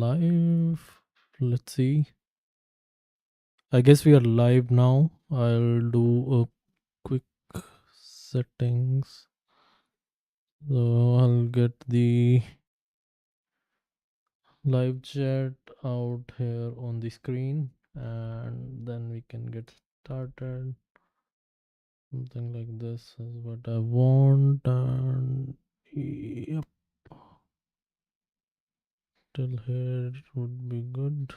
live. Let's see. I guess we are live now. I'll do a quick settings. So I'll get the live chat out here on the screen and then we can get started. Something like this is what I want, and yep, till here would be good.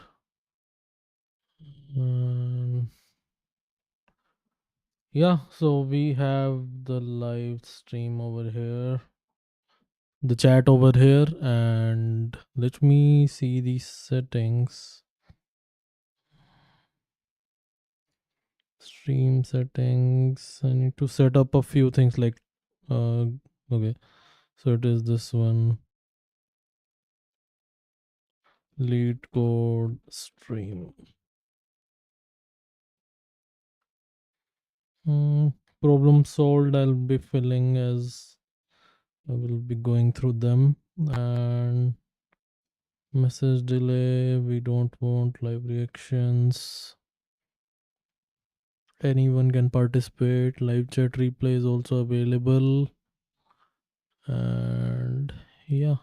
And yeah, so we have the live stream over here, the chat over here, and let me see the settings. Stream settings. I need to set up a few things like okay, so it is this one, Leetcode stream. Problem solved. I'll be filling as I will be going through them. And message delay, we don't want live reactions. Anyone can participate. Live chat replay is also available. And yeah.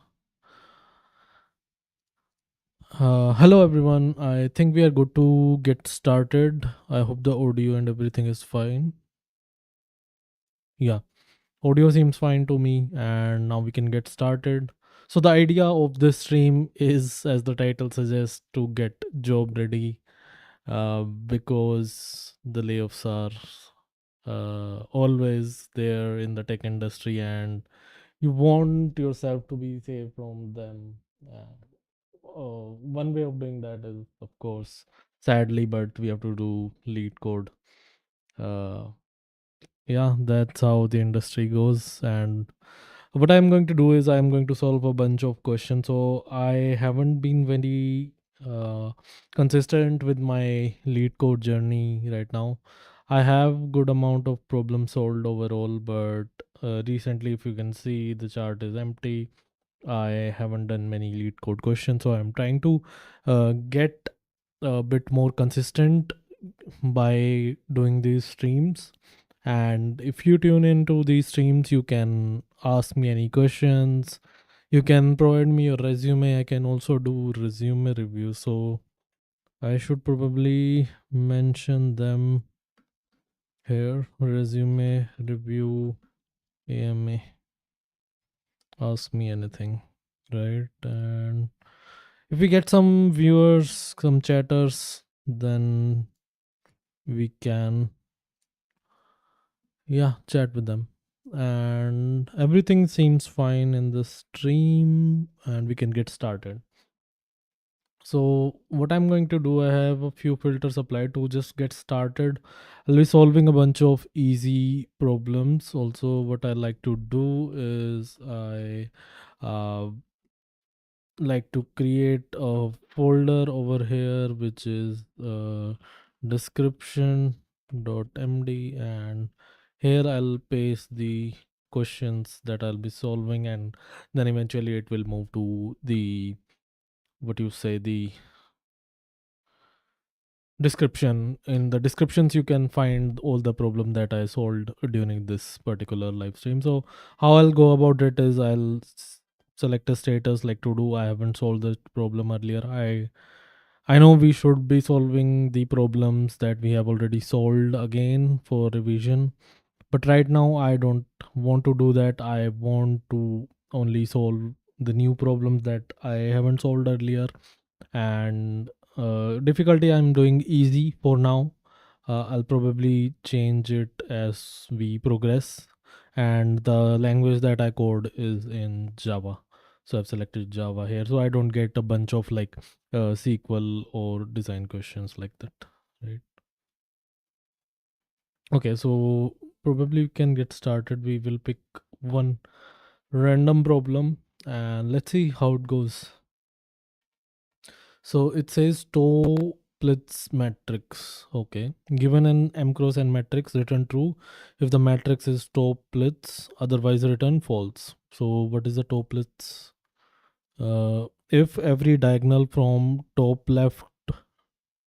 Hello everyone. I think we are good to get started. I hope the audio and everything is fine. Yeah. Audio seems fine to me, and now we can get started. So the idea of this stream is, as the title suggests, to get job ready, because the layoffs are always there in the tech industry, and you want yourself to be safe from them. One way of doing that is, of course, sadly, but we have to do lead code. Uh, yeah, that's how the industry goes. And what I'm going to do is I'm going to solve a bunch of questions. So I haven't been very uh, consistent with my lead code journey right now. I have good amount of problem solved overall, but recently, if you can see, the chart is empty. I haven't done many lead code questions, so I'm trying to get a bit more consistent by doing these streams. And if you tune into these streams, you can ask me any questions. You can provide me your resume. I can also do resume review. So I should probably mention them here. Resume review, AMA. Ask me anything, right? And if we get some viewers, some chatters, then we can, yeah, chat with them. And everything seems fine in the stream, and we can get started. So what I'm going to do, I have a few filters applied to just get started. I'll be solving a bunch of easy problems. Also, what I like to do is I uh, like to create a folder over here which is description.md, and here I'll paste the questions that I'll be solving, and then eventually it will move to the, what you say, the description. In the descriptions you can find all the problem that I solved during this particular live stream. So how I'll go about it is I'll select a status like to do. I haven't solved the problem earlier. I know we should be solving the problems that we have already solved again for revision, but right now I don't want to do that. I want to only solve the new problems that I haven't solved earlier. And difficulty I'm doing easy for now. I'll probably change it as we progress. And the language that I code is in Java. So I've selected Java here, so I don't get a bunch of like SQL or design questions like that, right? Okay, so probably we can get started. We will pick one random problem and let's see how it goes. So it says Toeplitz matrix. Okay. Given an M cross N matrix, return true if the matrix is Toeplitz, otherwise return false. So what is the Toeplitz If every diagonal from top left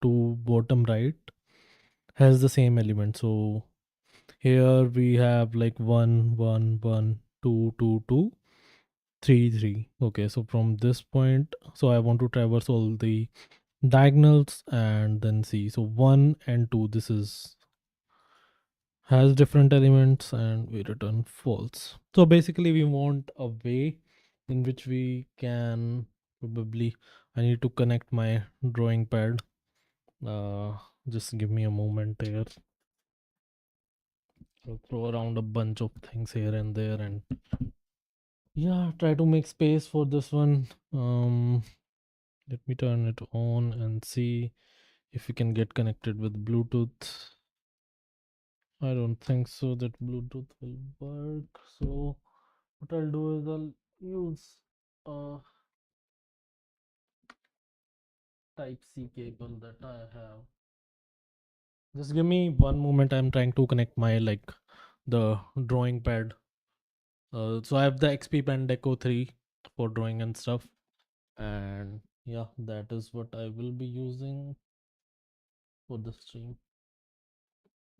to bottom right has the same element. So here we have like 1 1 1 2 2 2 3 3. Okay, so from this point, so I want to traverse all the diagonals and then see. So 1 and 2, this is has different elements and we return false. So basically we want a way in which we can probably, I need to connect my drawing pad. Just give me a moment here. I'll throw around a bunch of things here and there and yeah, try to make space for this one. Let me turn it on and see if we can get connected with Bluetooth. I don't think so that Bluetooth will work. So what I'll do is I'll use a type C cable that I have. Just give me one moment. I'm trying to connect my like the drawing pad. So I have the XP Pen Deco 3 for drawing and stuff. And yeah, that is what I will be using for the stream.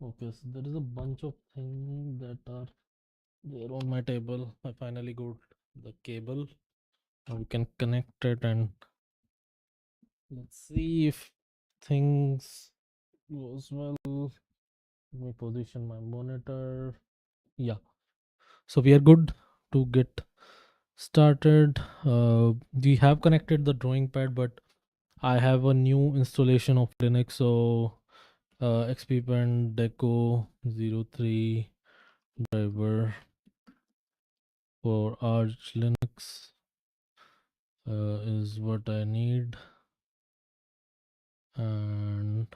Okay, so there is a bunch of things that are there on my table. I finally got the cable. Now we can connect it and let's see if things goes well. Let me position my monitor. Yeah, so we are good to get started. We have connected the drawing pad, but I have a new installation of Linux. So XP Pen Deco 03 driver for Arch Linux is what I need. And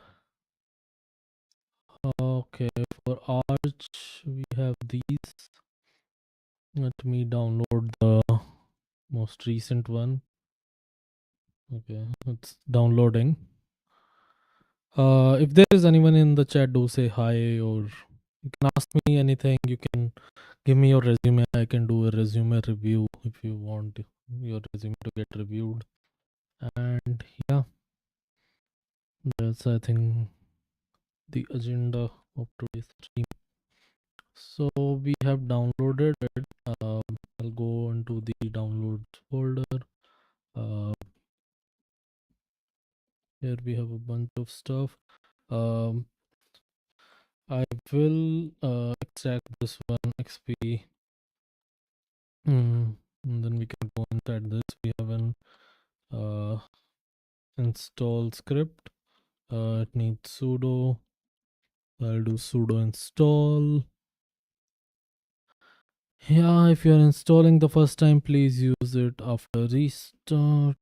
okay, for Arch we have these. Let me download the most recent one. Okay, it's downloading. If there is anyone in the chat, do say hi, or you can ask me anything. You can give me your resume. I can do a resume review if you want your resume to get reviewed. And yeah, that's I think the agenda of today's stream. So we have downloaded it. I'll go into the downloads folder. Uh, Here we have a bunch of stuff. Um, I will extract this one XP. And then we can go inside this. We have an uh, install script. It needs sudo. I'll do sudo install. Yeah, if you're installing the first time, please use it after restart.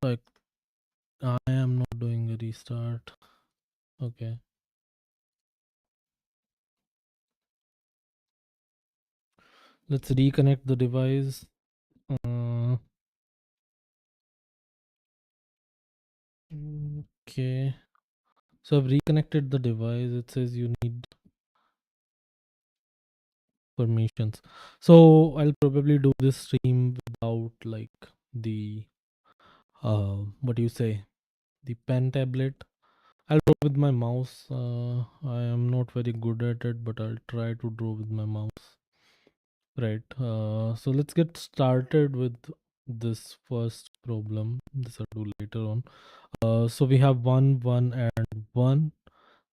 I am not doing a restart. Okay. Let's reconnect the device. Okay. So I've reconnected the device. It says you need permissions. So I'll probably do this stream without like the what do you say? The pen tablet. I'll draw with my mouse. I am not very good at it, but I'll try to draw with my mouse. Right. So let's get started with this first problem. This I'll do later on. So we have 1 1 and 1.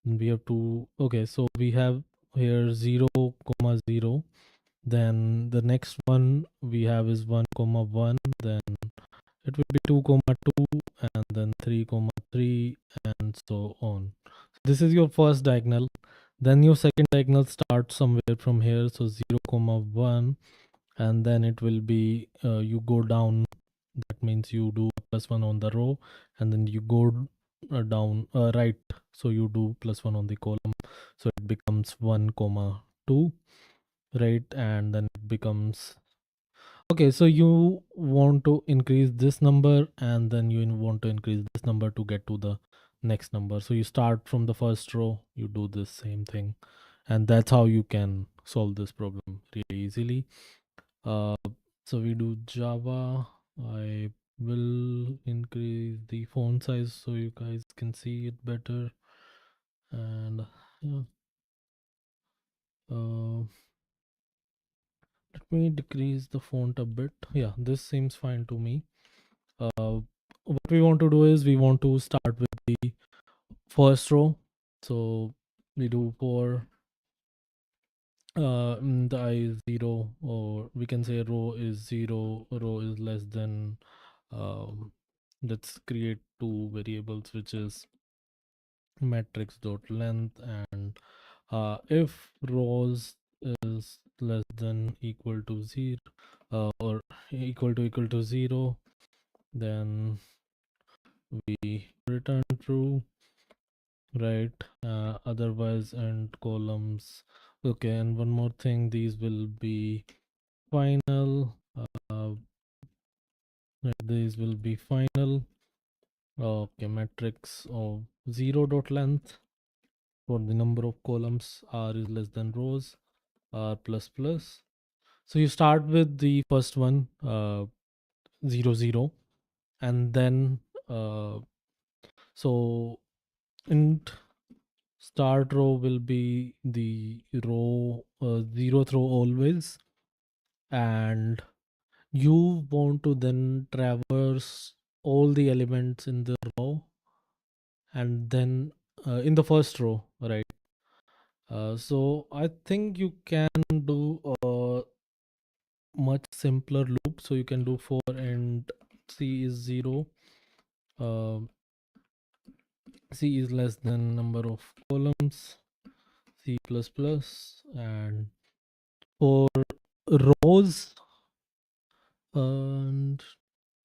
We have to, okay, so we have here 0 comma 0. Then the next one we have is 1 comma 1. Then it will be 2 comma 2 and then 3 comma 3 and so on. So this is your first diagonal. Then your second diagonal starts somewhere from here. So 0 comma 1 and then it will be you go down. That means you do +1 on the row and then you go down right, so you do +1 on the column, so it becomes 1 comma 2, right? And then it becomes okay, so you want to increase this number and then you want to increase this number to get to the next number. So you start from the first row, you do this same thing, and that's how you can solve this problem really easily. uh, so we do Java. I will increase the font size so you guys can see it better. And yeah, uh, let me decrease the font a bit. Yeah, this seems fine to me. What we want to do is we want to start with the first row. So we do for the I is 0, or we can say row is 0, row is less than, let's create two variables, which is matrix dot length, and if rows is less than equal to 0, or equal to 0, then we return true, right? Otherwise, and columns. Okay, and one more thing, these will be final. These will be final. Okay, matrix of 0 dot length for the number of columns. R is less than rows. R plus plus. So you start with the first one, 0 0, and then so int start row will be the row, 0th row always, and you want to then traverse all the elements in the row, and then in the first row, right? So I think you can do a much simpler loop. So you can do for and c is 0, uh, c is less than number of columns, c plus plus, and for rows, and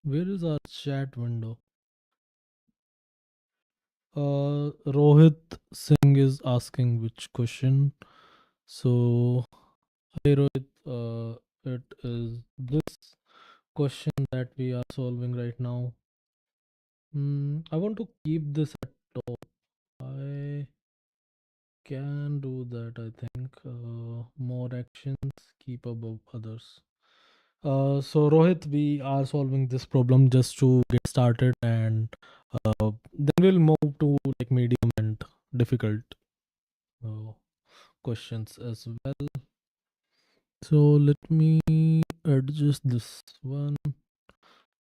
where is our chat window? Rohit Singh is asking which question. So, hi Rohit, it is this question that we are solving right now. I want to keep this at top. I can do that, I think. More actions, keep above others. So Rohit, we are solving this problem just to get started, and then we'll move to like medium and difficult uh, questions as well. So let me adjust this one.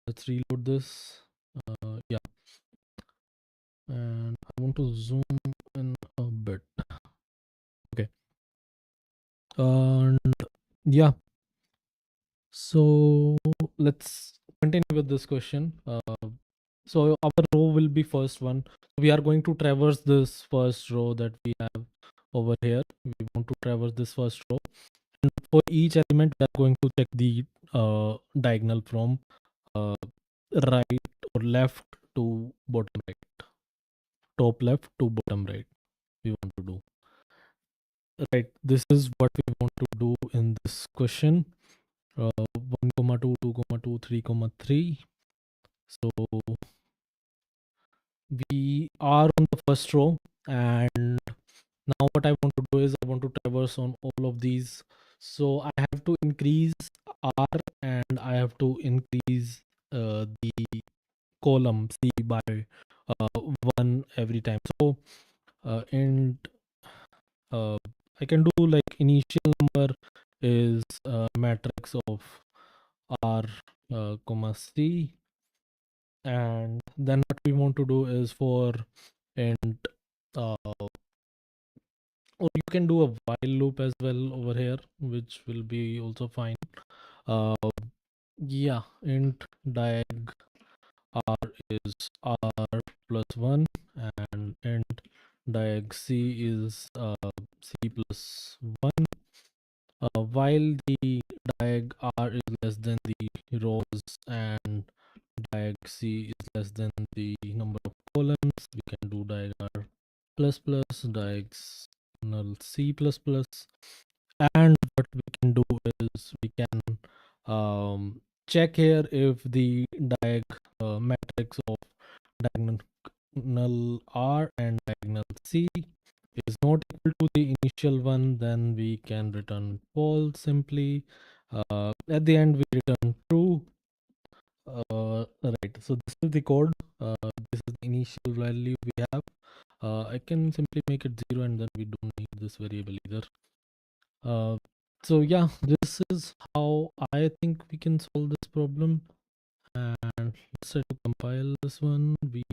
Let's reload this. Yeah, and I want to zoom in a bit. Okay, and yeah, so let's continue with this question. So our row will be first one. We are going to traverse this first row that we have over here. We want to traverse this first row. And for each element, we are going to check the diagonal from uh, right or left to bottom right, top left to bottom right. We want to do right. This is what we want to do in this question. 1 comma 2, 2 comma 2, 3 comma 3. So we are on the first row, and now what I want to do is I want to traverse on all of these. So I have to increase R, and I have to increase the column C by one every time. So int I can do like initial number is matrix of R comma C, and then what we want to do is for int, uh, or you can do a while loop as well over here, which will be also fine. uh yeah, int diag r is r plus 1, and int diag c is c plus 1, while the diag r is less than the rows and diag c is less than the number of columns. We can do diag r plus plus, diagonal c plus plus, and what we can do is we can check here if the diag matrix of diagonal r and diagonal c is not equal to the initial one, then we can return false simply. At the end we return true. Right. So this is the code. This is the initial value we have. I can simply make it 0 and then we don't need this variable either. Uh, so yeah, this is how I think we can solve this problem. And let's try to compile this one. We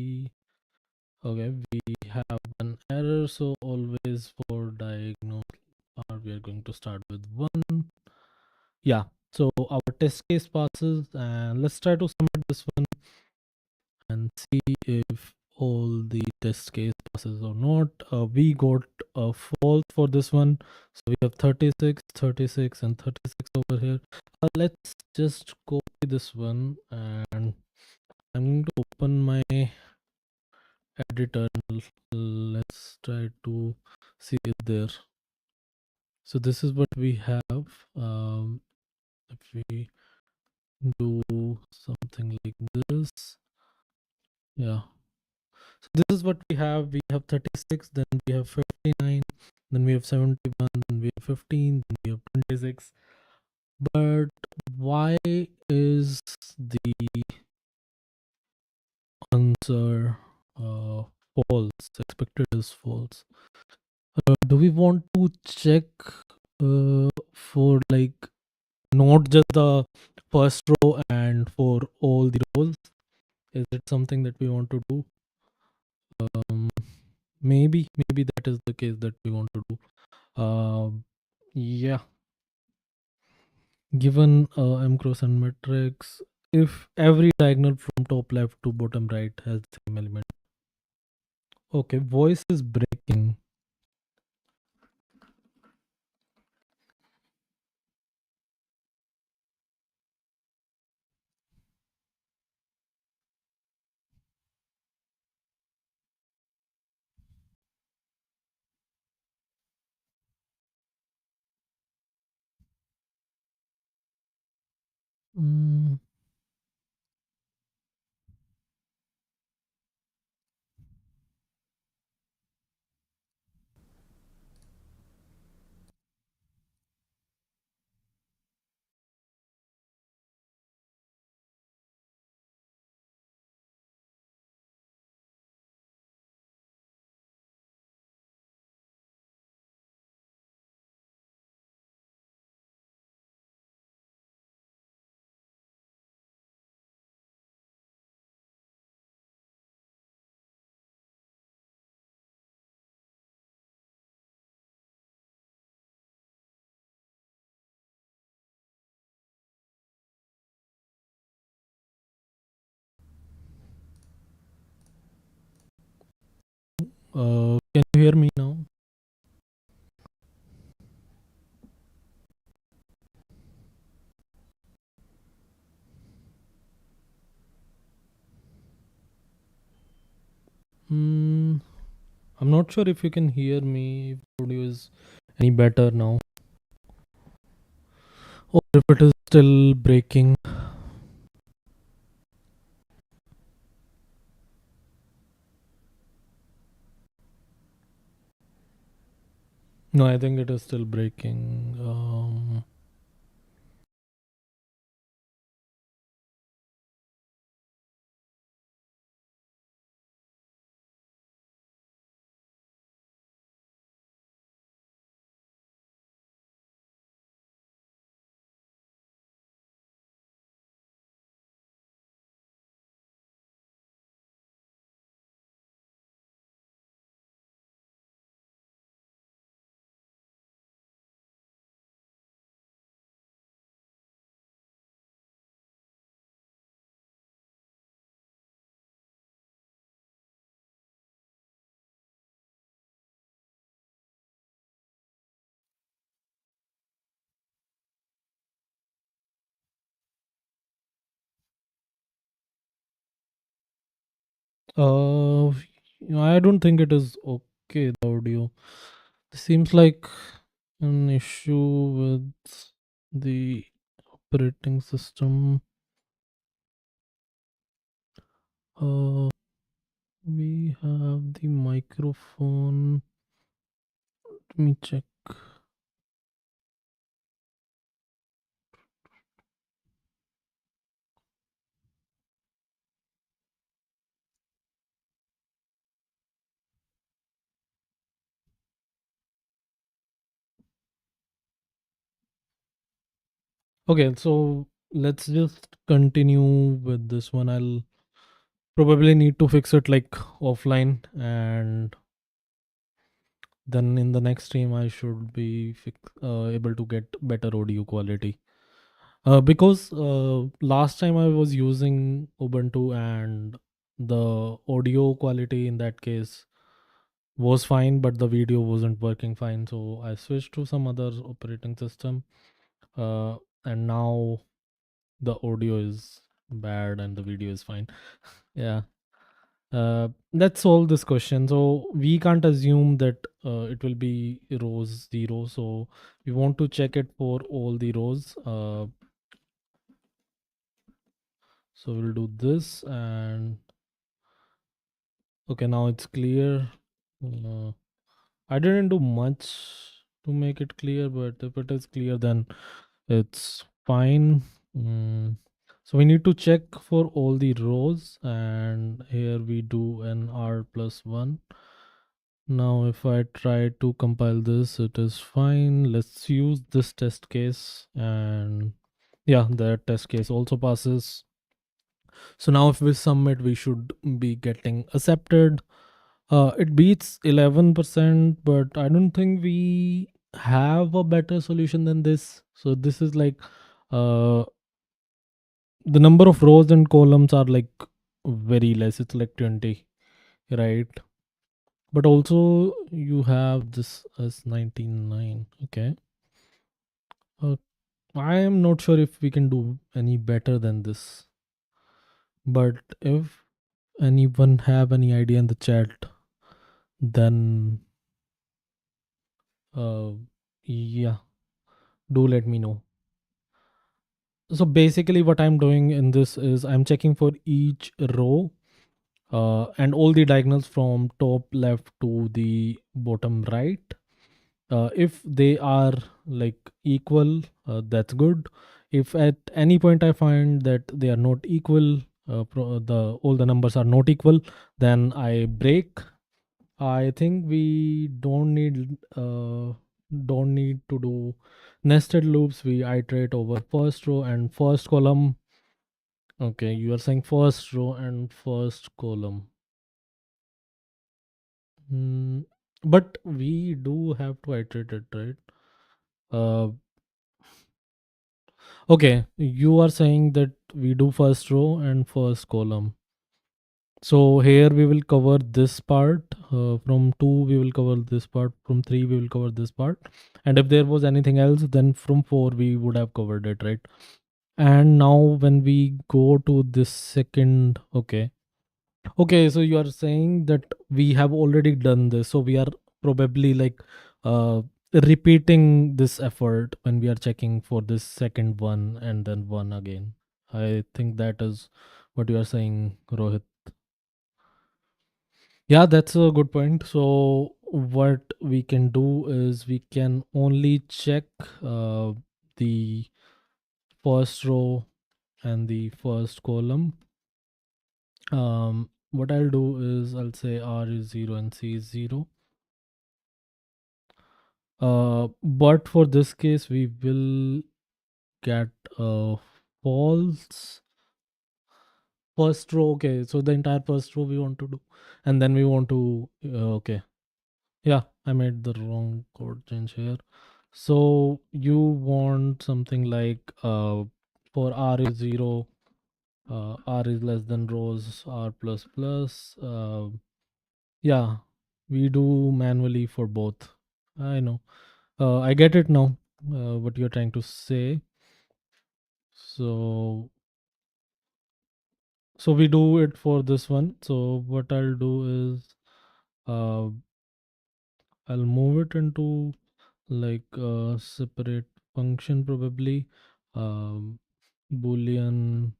have an error, so always for diagonal we are going to start with 1. Yeah, so our test case passes, and let's try to submit this one and see if all the test case passes or not. We got a false for this one, so we have 36, 36, and 36 over here. Let's just copy this one, and I'm going to open my editor. Let's try to see it there. So this is what we have. If we do something like this, yeah. So this is what we have. We have 36, then we have 59, then we have 71, then we have 15, then we have 26. But why is the answer false? Expected is false. Do we want to check for like not just the first row and for all the rows? Is it something that we want to do? Um, maybe that is the case that we want to do. Yeah. Given m cross n matrix, if every diagonal from top left to bottom right has the same element. Okay, voice is breaking. Mm, can you hear me now? Hmm. I'm not sure if you can hear me, if audio is any better now, or if it is still breaking. No, I think it is still breaking. Uh, I don't think it is okay, the audio. Seems like an issue with the operating system. Uh, we have the microphone. Let me check. Okay, so let's just continue with this one. I'll probably need to fix it like offline, and then in the next stream I should be able to get better audio quality. Because last time I was using Ubuntu and the audio quality in that case was fine, but the video wasn't working fine. So I switched to some other operating system, uh, and now the audio is bad and the video is fine. Yeah. Let's solve this question. So we can't assume that it will be rows 0. So we want to check it for all the rows. So we'll do this, and okay, now it's clear. Uh, I didn't do much to make it clear, but if it is clear, then it's fine. Mm. So we need to check for all the rows, and here we do an r plus 1. Now if I try to compile this, it is fine. Let's use this test case, and yeah, the test case also passes. So now if we submit, we should be getting accepted. It beats 11%, but I don't think we have a better solution than this. So this is like uh, the number of rows and columns are like very less. It's like 20, right? But also you have this as 99. Okay. Uh, I am not sure if we can do any better than this. But if anyone have any idea in the chat, then uh, yeah, do let me know. So basically what I'm doing in this is I'm checking for each row and all the diagonals from top left to the bottom right. If they are like equal, that's good. If at any point I find that they are not equal, the all the numbers are not equal, then I break. I think we don't need to do nested loops. We iterate over first row and first column. Okay, you are saying first row and first column. Hmm, but we do have to iterate it, right? Uh, okay, you are saying that we do first row and first column. So here we will cover this part. From 2 we will cover this part. From 3 we will cover this part. And if there was anything else, then from 4 we would have covered it, right? And now when we go to this second, okay, so you are saying that we have already done this, so we are probably like uh repeating this effort when we are checking for this second one and then one again. I think that is what you are saying, Rohit. Yeah, that's a good point. So what we can do is we can only check uh, the first row and the first column. What I'll do is I'll say R is 0 and C is 0. But for this case, we will get false first row. Okay, so the entire first row we want to do, and then we want to okay. Yeah, I made the wrong code change here. So you want something like for R is 0, R is less than rows, R plus plus. Yeah, we do manually for both. I know. I get it now. What you're trying to say. So we do it for this one. So what I'll do is uh, I'll move it into like a separate function probably. Um, Boolean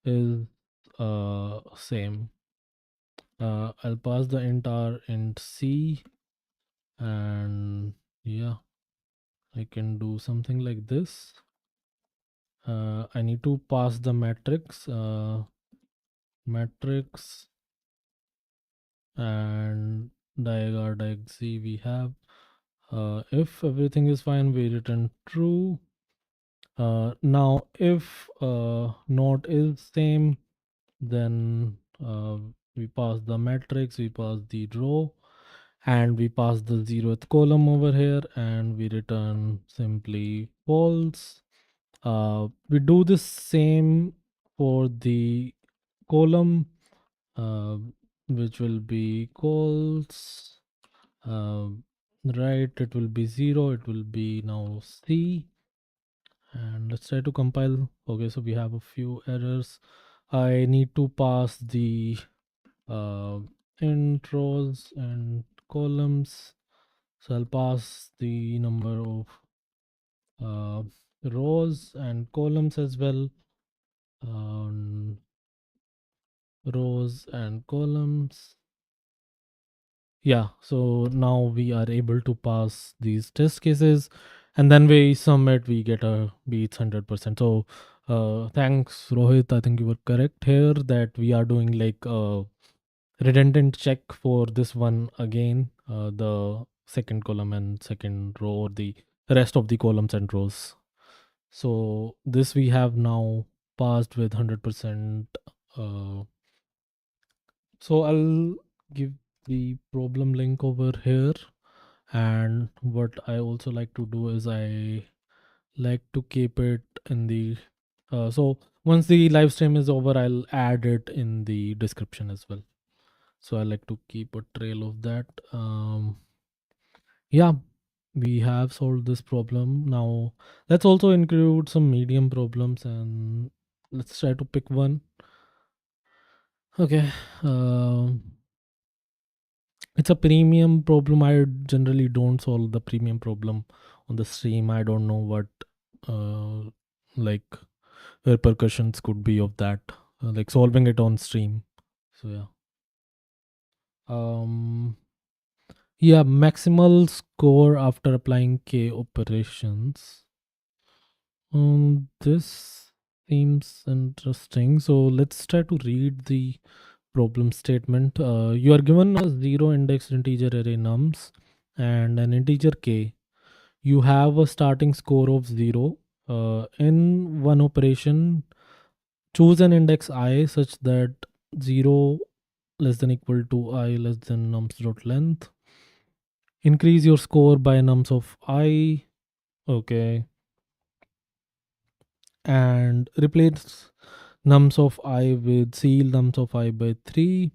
is same. I'll pass the int r int c, and yeah, I can do something like this. I need to pass the matrix and diag c we have. If everything is fine, we return true. Now if not is same, then we pass the matrix, we pass the row, and we pass the zeroth column over here, and we return simply false. We do the same for the column, uh, which will be calls. Uh, right, it will be 0, it will be now C. And let's try to compile. Okay, so we have a few errors. I need to pass the uh, intros and columns. So I'll pass the number of uh, rows and columns as well. Rows and columns. Yeah, so now we are able to pass these test cases, and then we submit, we get a beats 100%. So thanks Rohit, I think you were correct here that we are doing like a redundant check for this one again, the second column and second row, or the rest of the columns and rows. So this we have now passed with 100%. uh, so I'll give the problem link over here. And what I also like to do is I like to keep it in the so once the live stream is over, I'll add it in the description as well. So I like to keep a trail of that. Yeah, we have solved this problem. Now let's also include some medium problems, and let's try to pick one. Okay. um it's a premium problem. I generally don't solve the premium problem on the stream. I don't know what uh, like repercussions could be of that, like solving it on stream. So yeah. Um, yeah, maximal score after applying K operations. This seems interesting. So let's try to read the problem statement. You are given a zero indexed integer array nums and an integer k. You have a starting score of 0. In one operation, choose an index I such that 0 less than equal to I less than nums dot length. Increase your score by nums of I. Okay. And replace nums of I with ceil nums of I by 3.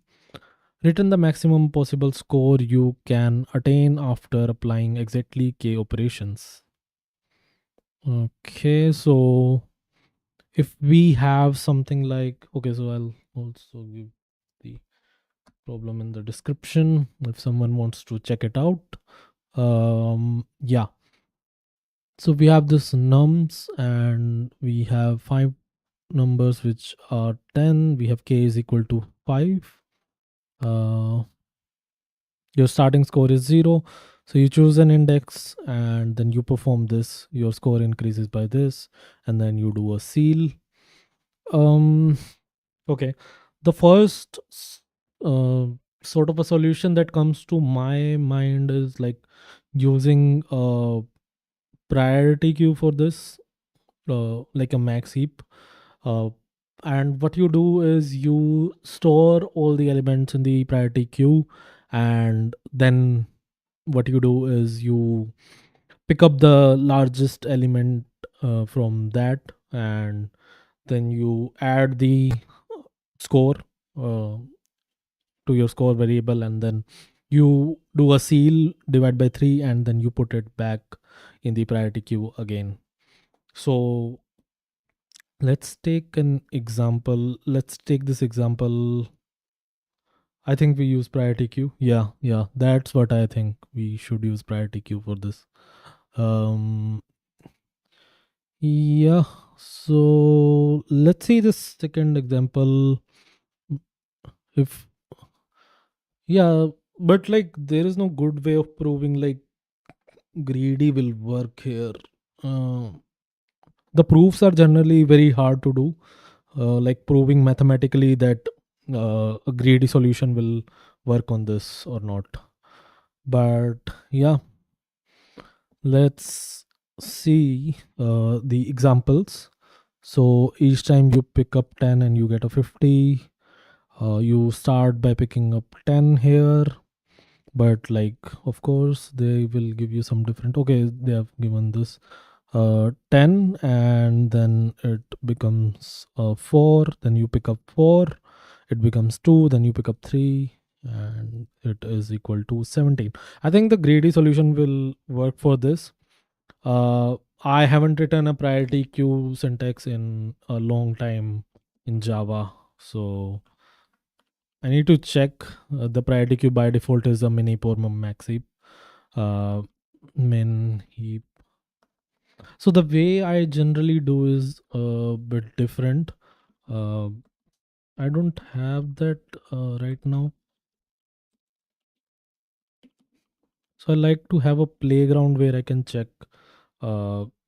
Return the maximum possible score you can attain after applying exactly k operations. Okay, so if we have something like, okay, so I'll also give the problem in the description if someone wants to check it out. Yeah, so we have this nums and we have 5 numbers which are 10. We have k is equal to 5. uh, your starting score is 0, so you choose an index and then you perform this, your score increases by this, and then you do a ceil. um okay, the first uh, sort of a solution that comes to my mind is like using a priority queue for this, like a max heap. uh, and what you do is you store all the elements in the priority queue, and then what you do is you pick up the largest element from that, and then you add the score uh, to your score variable, and then you do a ceil divide by 3, and then you put it back in the priority queue again. So let's take an example. Let's take this example. I think we use priority queue. Yeah, that's what I think. We should use priority queue for this. um yeah, so let's see this second example. If Yeah, but like there is no good way of proving like greedy will work here. uh, the proofs are generally very hard to do, like proving mathematically that a greedy solution will work on this or not. But yeah, let's see the examples. So each time you pick up 10 and you get a 50, you start by picking up 10 here, but like of course they will give you some different. Okay, they have given this 10, and then it becomes 4, then you pick up 4, it becomes 2, then you pick up 3, and it is equal to 17. I think the greedy solution will work for this. I haven't written a priority queue syntax in a long time in Java, so I need to check. The priority queue by default is a min heap or max heap. Uh, min heap. So the way I generally do is a bit different. Uh, I don't have that right now. So I like to have a playground where I can check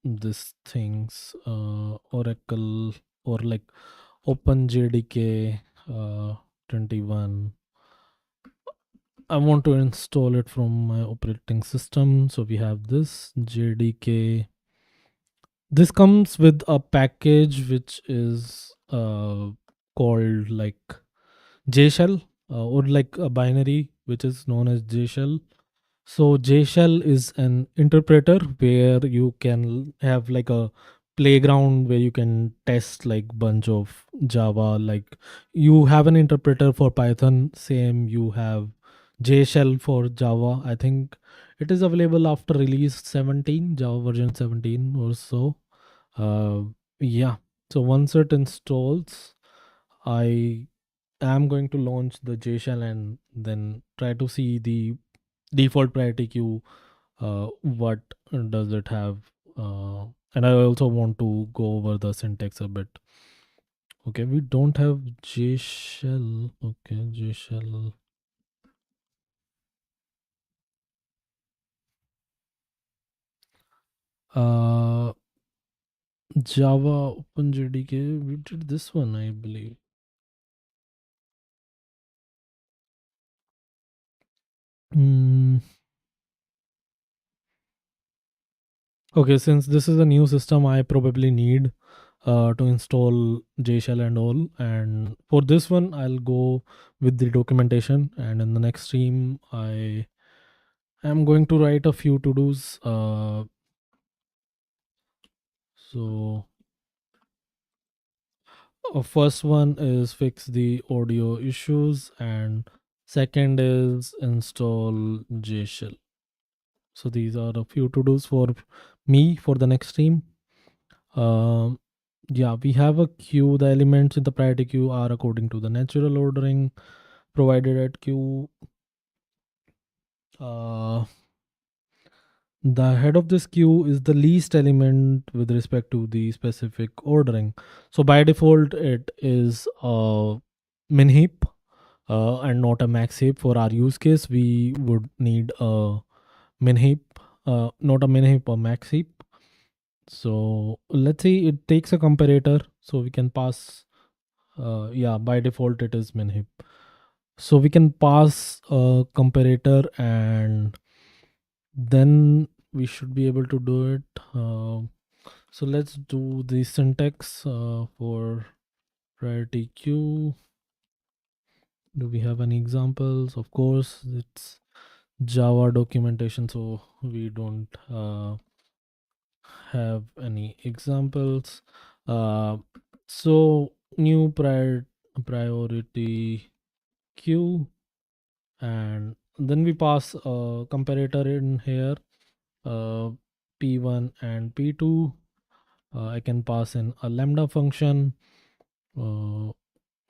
these things. Oracle or like OpenJDK 21. I want to install it from my operating system. So we have this JDK. This comes with a package which is called like JShell, or like a binary which is known as JShell. So JShell is an interpreter where you can have like a playground where you can test like bunch of Java. Like you have an interpreter for Python, same you have JShell for Java. I think it is available after release 17, Java version 17 or so. Uh, yeah. So once it installs, I am going to launch the JShell and then try to see the default priority queue. What does it have? And I also want to go over the syntax a bit. Okay, we don't have JShell. Okay, JShell. Uh, Java OpenJDK. We did this one, I believe. Hmm. Okay, since this is a new system, I probably need to install JShell and all. And for this one, I'll go with the documentation. And in the next stream, I am going to write a few to dos. So, first one is fix the audio issues, and second is install JShell. So these are a few to dos for me for the next stream. Um, yeah, we have a queue. The elements in the priority queue are according to the natural ordering provided at queue. Uh, the head of this queue is the least element with respect to the specific ordering. So by default, it is a min heap and not a max heap. For our use case, we would need a min heap, not a min heap or max heap. So let's say it takes a comparator, so we can pass. Yeah, by default it is min heap. So we can pass a comparator, and then we should be able to do it. So let's do the syntax for priority queue. Do we have any examples? Of course, it's Java documentation, so we don't have any examples. Uh, so new priority queue, and then we pass a comparator in here, uh, p1 and p2. I can pass in a lambda function, uh,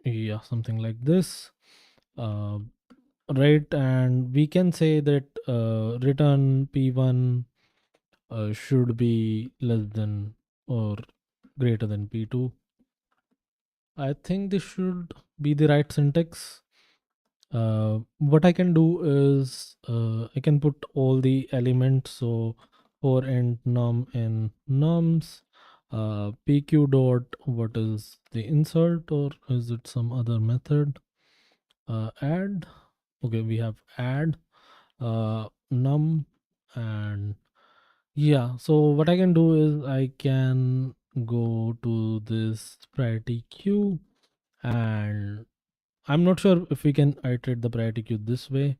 yeah, something like this, uh, right? And we can say that return p1 should be less than or greater than p2. I think this should be the right syntax. What I can do is I can put all the elements. So for int num in nums, pq dot what is the insert, or is it some other method? Add. Okay, we have add num, and Yeah, so what I can do is I can go to this priority queue, and I'm not sure if we can iterate the priority queue this way,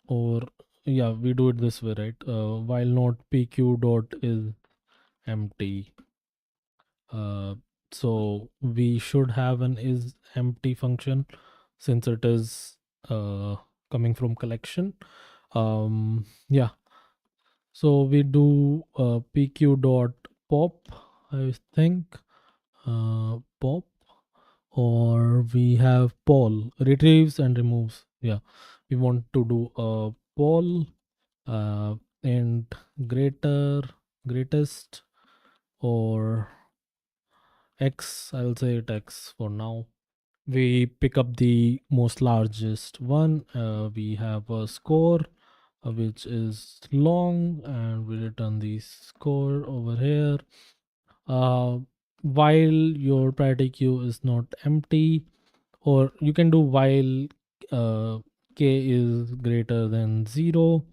or yeah, we do it this way, right? While not pq dot is empty. Uh, so we should have an is empty function since it is coming from collection. Yeah, so we do pq dot pop, I think, pop, or we have poll retrieves and removes. Yeah, we want to do a poll and greatest, or x. I'll say it x for now. We pick up the most largest one. We have a score which is long, and we return the score over here. uh, while your priority queue is not empty, or you can do while uh, k is greater than 0,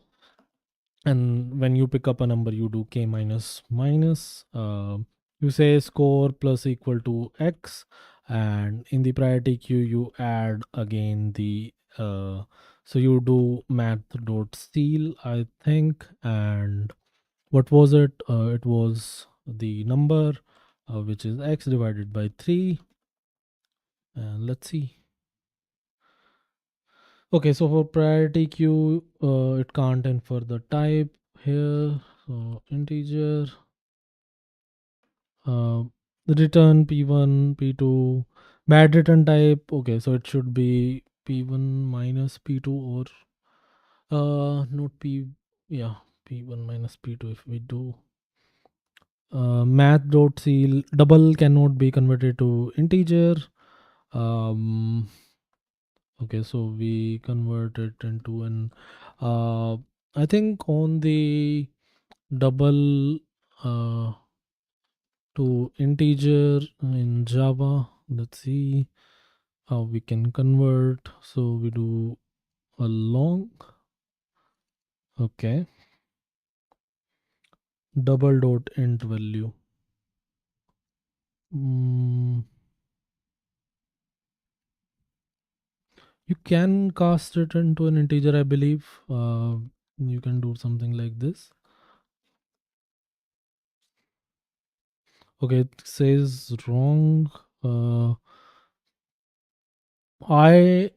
and when you pick up a number you do k minus minus. You say score plus equal to x, and in the priority queue you add again the so you do math dot seal, I think. And what was it? It was the number which is x divided by 3. And let's see. Okay, so for priority queue, it can't infer the type here. So integer, uh, the return p1, p2, bad return type. Okay, so it should be p1 minus p2, or not p, yeah, p1 minus p2. If we do math dot seal, double cannot be converted to integer. Um, okay, so we convert it into an I think on the double uh, to integer in Java. Let's see how we can convert. So we do a long, okay, double dot int value. Mm, you can cast it into an integer, I believe. You can do something like this. Okay, it says wrong. Uh, I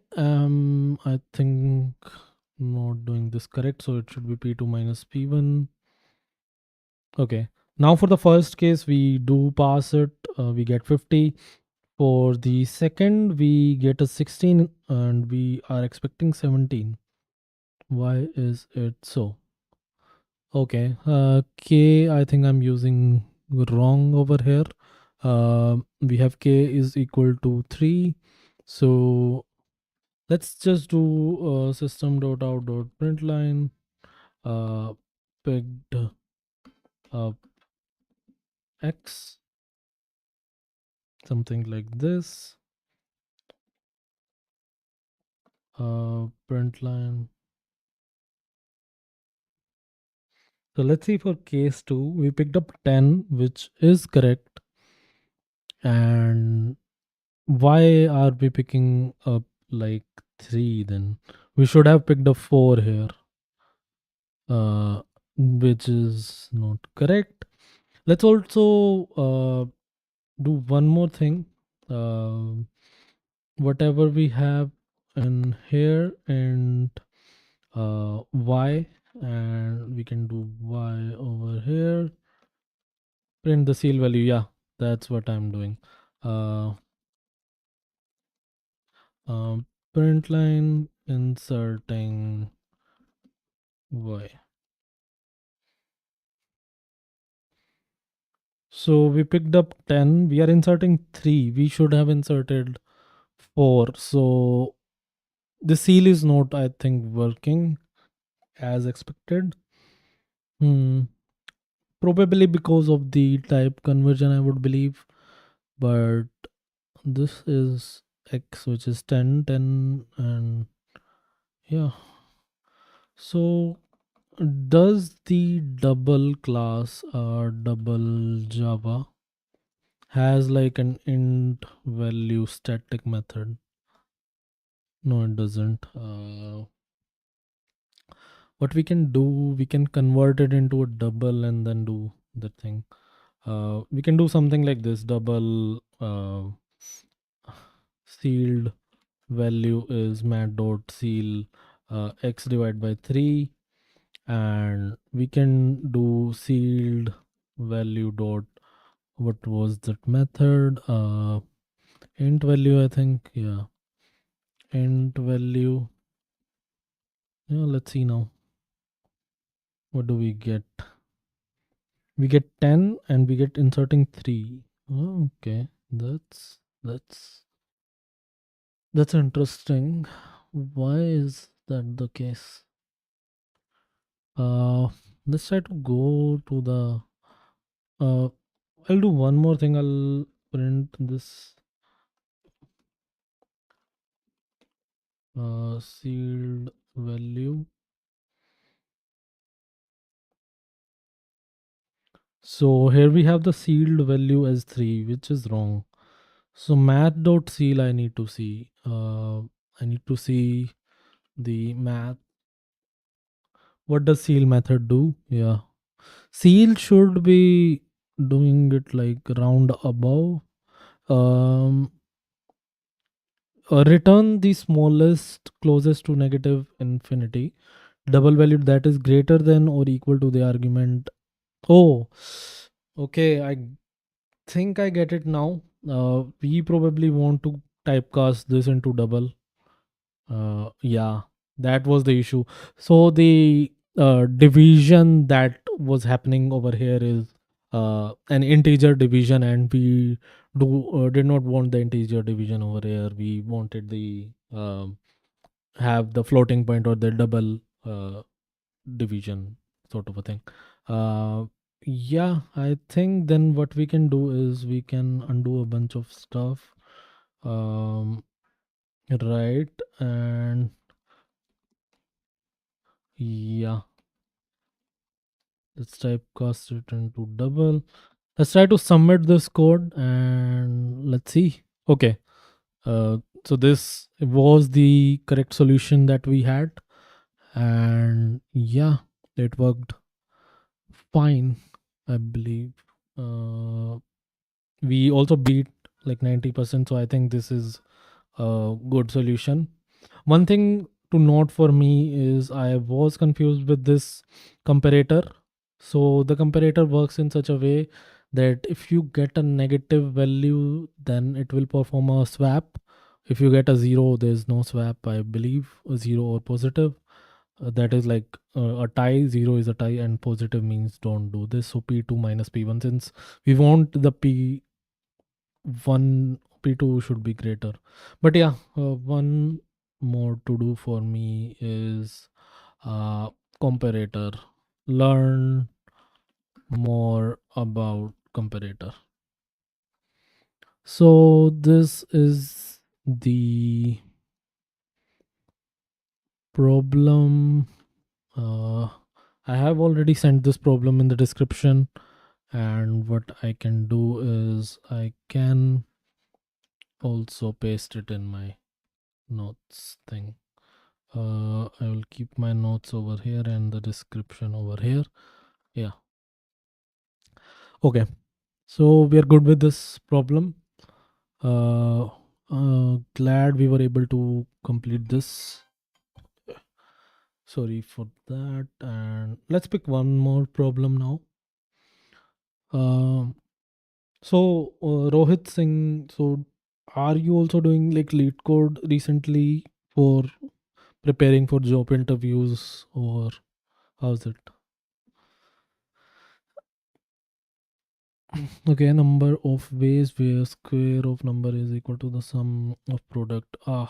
think, not doing this correct. So it should be p2 minus p1. Okay. Now for the first case, we do pass it. We get 50. For the second, we get a 16, and we are expecting 17. Why is it so? Okay. K, I think I'm using wrong over here. We have k is equal to 3. So let's just do system.out.println picked up x, something like this. Println. So let's see for case 2. We picked up 10, which is correct. And why are we picking up like 3 then? We should have picked up 4 here, which is not correct. Let's also do one more thing. Uh, Whatever we have in here, and y, and we can do y over here. Print the seal value. Yeah, that's what I'm doing. Uh, Print line inserting y. So we picked up 10. We are inserting 3. We should have inserted 4. So the seal is not, I think, working as expected. Hmm. Probably because of the type conversion, I would believe. But this is x, which is 10, 10, and yeah. So Does the double class double Java has like an int value static method? No, it doesn't. What we can do, we can convert it into a double and then do the thing. We can do something like this: double sealed value is mat dot seal x divided by 3, and we can do sealed value dot, what was that method, int value, I think. Yeah, int value. Yeah, let's see now. What do we get? We get 10 and we get inserting 3. Oh, okay, that's interesting. Why is that the case? uh let's try to go to the uh I'll do one more thing. I'll print this sealed value. So here we have the sealed value as 3, which is wrong. So math.seal I need to see. I need to see the math. What does seal method do? Yeah. Seal should be doing it like round above. Um, return the smallest closest to negative infinity. Double valued that is greater than or equal to the argument. Oh, okay. I think I get it now. We probably want to typecast this into double. Yeah, that was the issue. So the division that was happening over here is an integer division, and we did not want the integer division over here. We wanted the have the floating point or the double division sort of a thing. Uh, yeah, I think then what we can do is we can undo a bunch of stuff. Right, and yeah, let's typecast it into double. Let's try to submit this code and let's see. Okay. So this was the correct solution that we had. And yeah, it worked fine, I believe. Uh, we also beat like 90%. So I think this is a good solution. One thing to note for me is I was confused with this comparator. So the comparator works in such a way that if you get a negative value, then it will perform a swap. If you get a 0, there's no swap, I believe, a 0 or positive. That is like a tie. 0 is a tie, and positive means don't do this. So P2 minus P1, since we want the P1, P2 should be greater. But yeah, one more to do for me is comparator. Learn more about comparator. So this is the problem. I have already sent this problem in the description, and what I can do is I can also paste it in my notes thing. I will keep my notes over here and the description over here. Yeah. Okay. So we are good with this problem. Glad we were able to complete this. Sorry for that. And let's pick one more problem now. Um, Rohit Singh, so are you also doing like Leetcode recently for preparing for job interviews, or how's it? Okay, number of ways where square of number is equal to the sum of product. I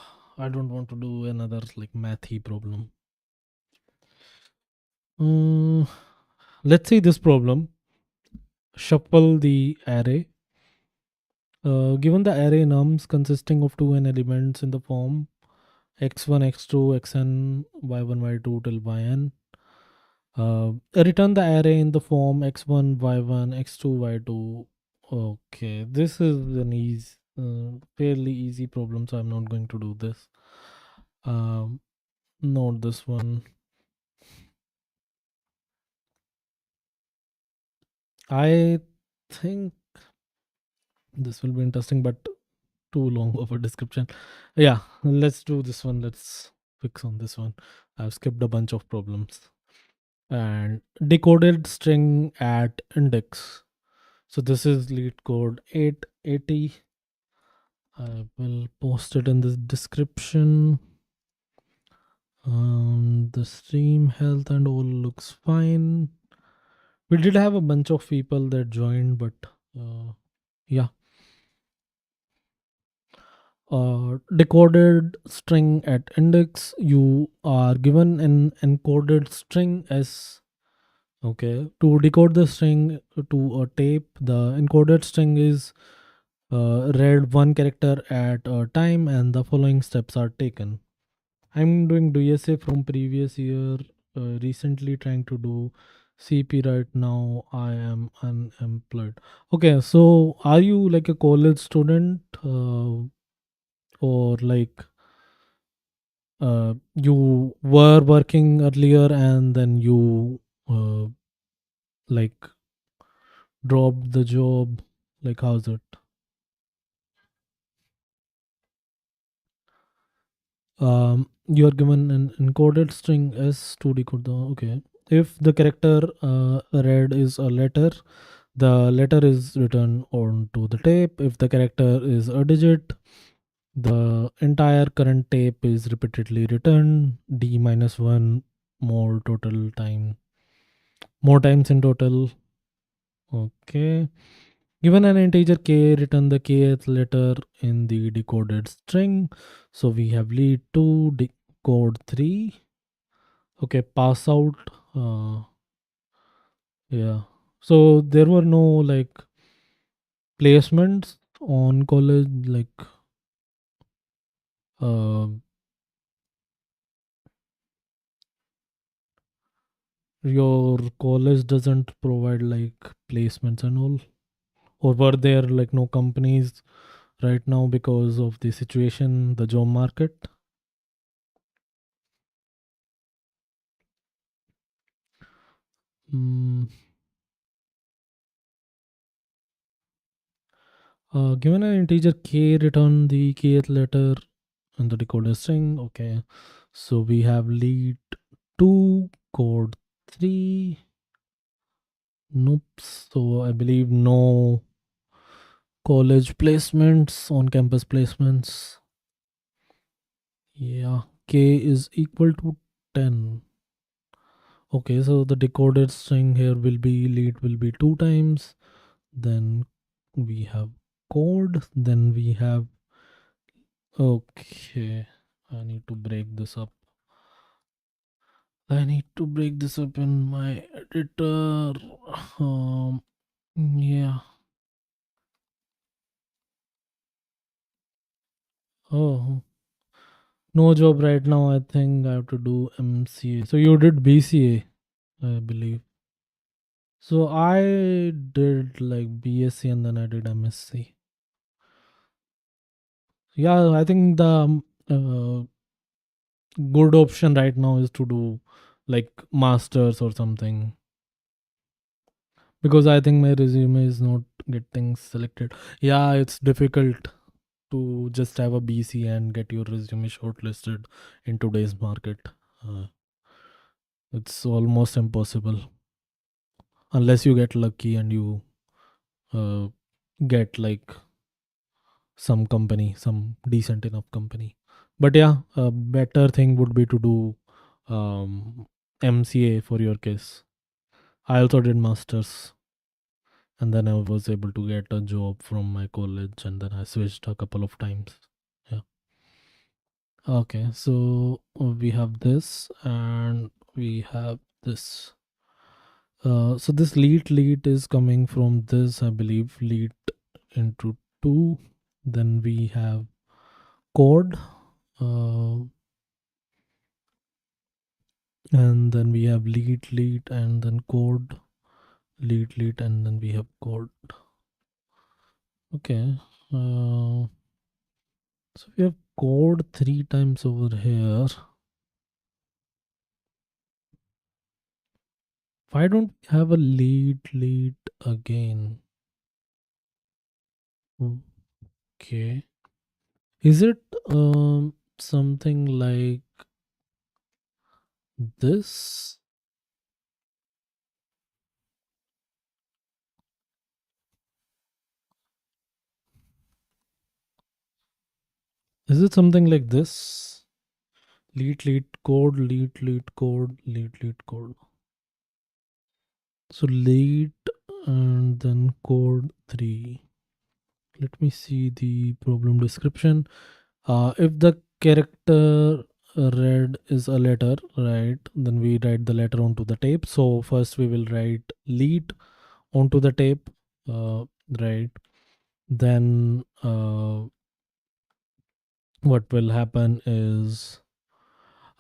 don't want to do another like mathy problem. Uh, let's see this problem. Shuffle the array. Given the array nums consisting of two n elements in the form x1, x2, xn, y1, y2 till yn, Return the array in the form x1, y1, x2, y2. Okay, this is an easy, fairly easy problem, so I'm not going to do this. Not this one. I think this will be interesting, but too long of a description. Yeah, let's do this one. Let's fix on this one. I've skipped a bunch of problems. And decoded string at index. So this is lead code 880. I will post it in the description. The stream health and all looks fine. We did have a bunch of people that joined, but yeah. Decoded string at index. You are given an encoded string as okay. To decode the string to a tape, the encoded string is read one character at a time, and the following steps are taken. I'm doing DSA from previous year. Recently trying to do CP right now. I am unemployed. Okay, so are you like a college student, or like you were working earlier and then you like dropped the job? Like how's it? You are given an encoded string s to decode the okay. If the character read is a letter, the letter is written onto the tape. If the character is a digit, the entire current tape is repeatedly written d minus one more total time, more times in total. Okay. Given an integer k, return the kth letter in the decoded string. So we have lead 2, decode 3. Okay, pass out. Yeah. So there were no like placements on college, like uh, your college doesn't provide like placements and all, or were there like no companies right now because of the situation, the job market? Mm, given an integer k, return the kth letter in the decoder string. Okay, so we have lead 2, code 3. Nope. So I believe no college placements, on campus placements. Yeah, k is equal to 10. Okay, so the decoded string here will be lead will be 2 times. Then we have code. Then we have okay. I need to break this up. I need to break this up in my editor. Um, yeah. Oh, no job right now. I think I have to do MCA. So you did BCA, I believe. So I did like BSc and then I did MSc. Yeah, I think the good option right now is to do like masters or something, because I think my resume is not getting selected. Yeah, it's difficult to just have a BC and get your resume shortlisted in today's market. Uh, it's almost impossible unless you get lucky and you uh, get like some company, some decent enough company. But yeah, a better thing would be to do MCA for your case. I also did masters, and then I was able to get a job from my college, and then I switched a couple of times. Yeah. Okay, so we have this and we have this. So this lead is coming from this, I believe, lead into 2. Then we have code. Uh, And then we have lead, and then code, lead, and then we have code. Okay. So we have code three times over here. Why don't we have a lead again? Okay. Is it something like this? Is it something like this? Lead code, lead code, lead code. So lead and then code 3. Let me see the problem description. If the character read is a letter, right, then we write the letter onto the tape. So first we will write lead onto the tape, right? Then what will happen is,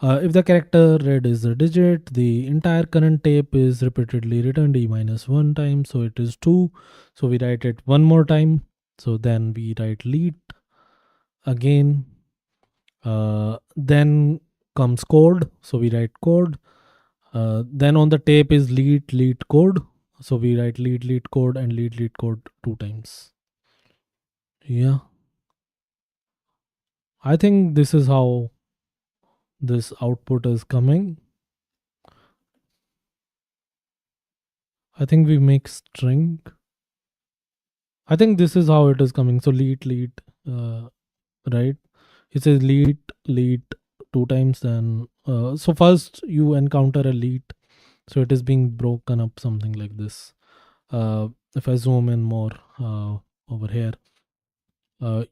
if the character read is a digit, the entire current tape is repeatedly returned e minus one time, so it is 2. So we write it one more time. So then we write lead again. Then comes code, so we write code. Then on the tape is lead code, so we write lead code and lead code two times. Yeah, I think this is how this output is coming. I think we make string. I think this is how it is coming. So lead, uh, right? It says lead two times. Then so first you encounter a lead, so it is being broken up something like this. If I zoom in more over here,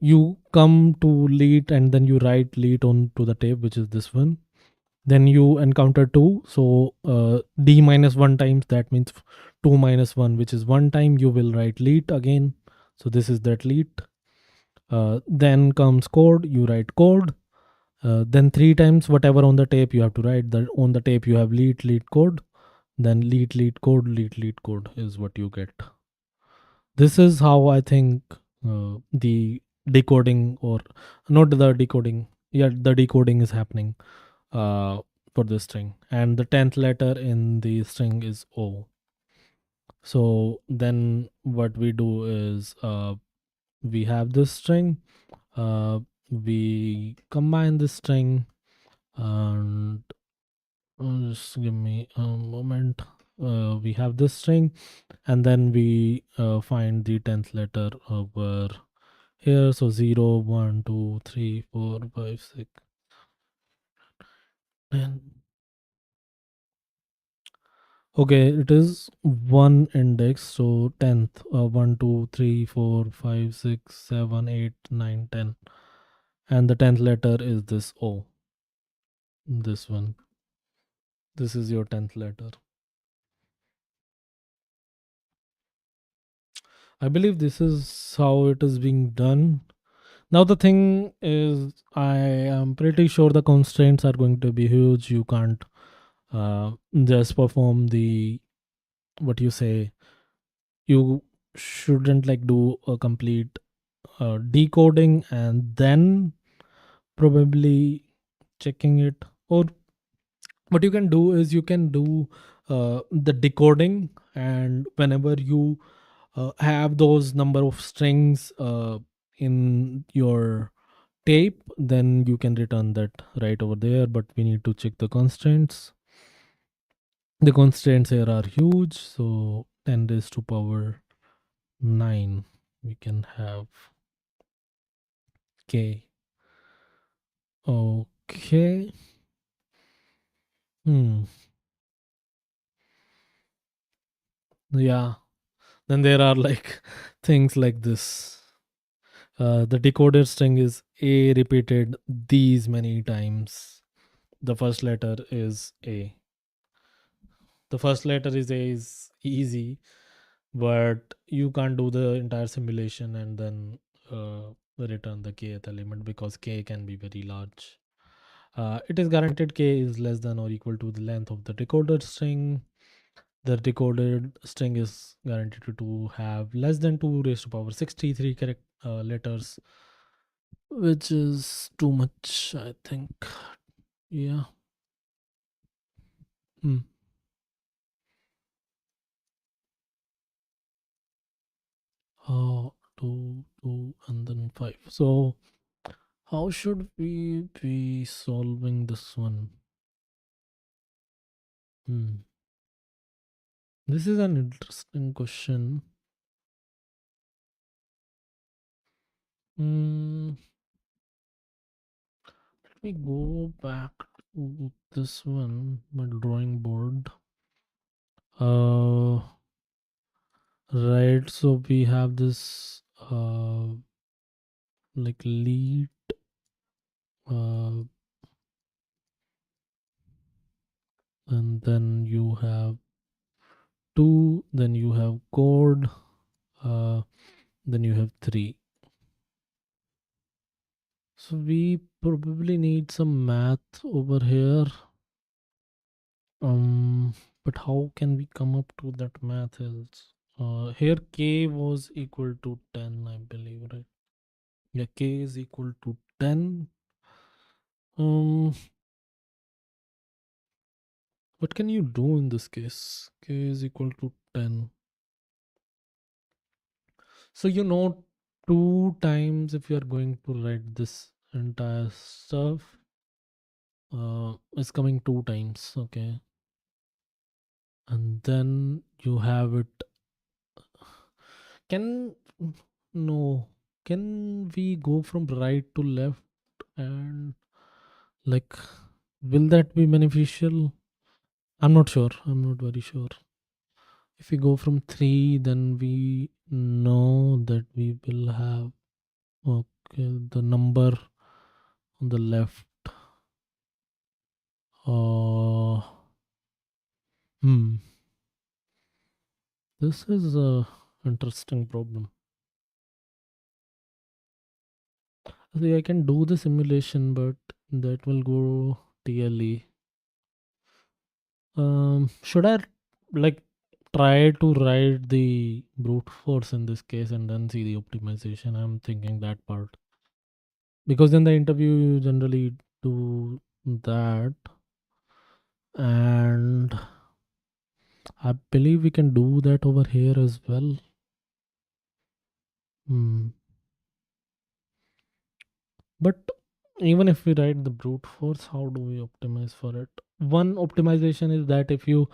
you come to lead and then you write lead on to the tape, which is this one. Then you encounter 2, so d minus 1 times, that means 2 minus 1, which is 1 time. You will write lead again, so this is that lead. Then comes code, you write code. Then 3 times whatever on the tape you have to write. On the tape you have lead code, then lead code, lead code is what you get. This is how I think the decoding, or not the decoding, yeah, the decoding is happening uh, for this string. And the 10th letter in the string is O. So then what we do is, we have this string, uh, we combine this string, and just give me a moment. We have this string, and then we find the 10th letter over here. So 0, 1, 2, 3, 4, 5, 6, 10. Okay, it is one index, so 10th, 1, 2, 3, 4, 5, 6, 7, 8, 9, 10. And the 10th letter is this O, this one. This is your 10th letter. I believe this is how it is being done. Now, the thing is, I am pretty sure the constraints are going to be huge. You can't just perform the, what you say, you shouldn't like do a complete decoding and then probably checking it. Or what you can do is you can do the decoding, and whenever you have those number of strings in your tape, then you can return that right over there. But we need to check the constraints. The constraints here are huge, so 10 raised to power 9 we can have. K. Okay. Hmm. Yeah. Then there are like things like this. The decoder string is A repeated these many times. The first letter is A. The first letter is A is easy, but you can't do the entire simulation and then return the kth element, because K can be very large. It is guaranteed k is less than or equal to the length of the decoded string. The decoded string is guaranteed to have less than 2 raised to power 63 correct letters, which is too much, I think. Yeah. Hmm. 2, 2, and then 5. So, how should we be solving this one? Hmm. This is an interesting question. Hmm. Let me go back to this one, my drawing board. Uh, right. So we have this like lead, uh, and then you have two, then you have code, uh, then you have three. So we probably need some math over here. But how can we come up to that math is here k was equal to 10, I believe, right? Yeah, k is equal to 10. Um, what can you do in this case? K is equal to 10. So two times if you are going to write this entire stuff, is coming two times, okay? And then you have it. Can no? Can we go from right to left and like will that be beneficial? I'm not sure. I'm not very sure. If we go from 3, then we know that we will have okay the number on the left. Uh, hmm. This is a interesting problem. See, I can do the simulation, but that will go TLE. Should I like try to write the brute force in this case and then see the optimization? I'm thinking that part because in the interview you generally do that, and I believe we can do that over here as well. Hmm. But even if we write the brute force, how do we optimize for it? One optimization is that if you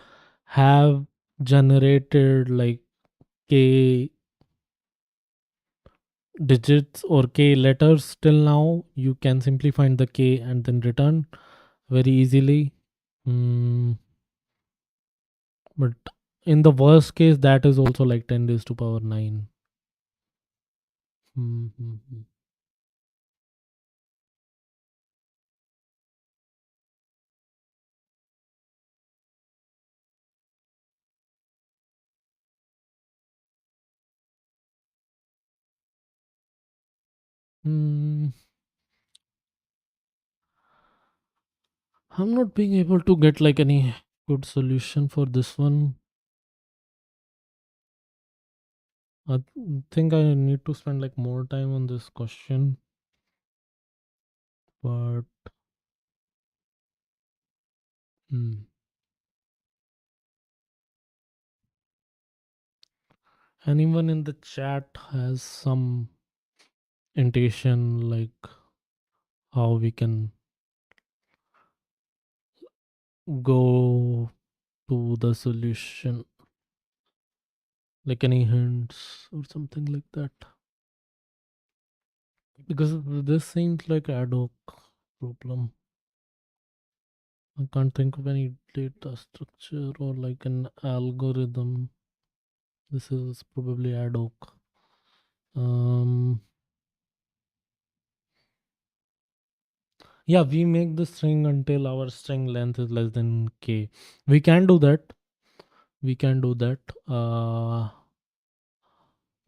have generated like k digits or k letters till now, you can simply find the k and then return very easily. Mm, but in the worst case, that is also like 10 raised to power 9. Mm-hmm. Mm, I'm not being able to get like any good solution for this one. I think I need to spend like more time on this question, but hmm. Anyone in the chat has some intuition like how we can go to the solution, like any hints or something like that? Because this seems like ad hoc problem. I can't think of any data structure or like an algorithm. This is probably ad hoc. um yeah, we make the string until our string length is less than k. We can do that. We can do that.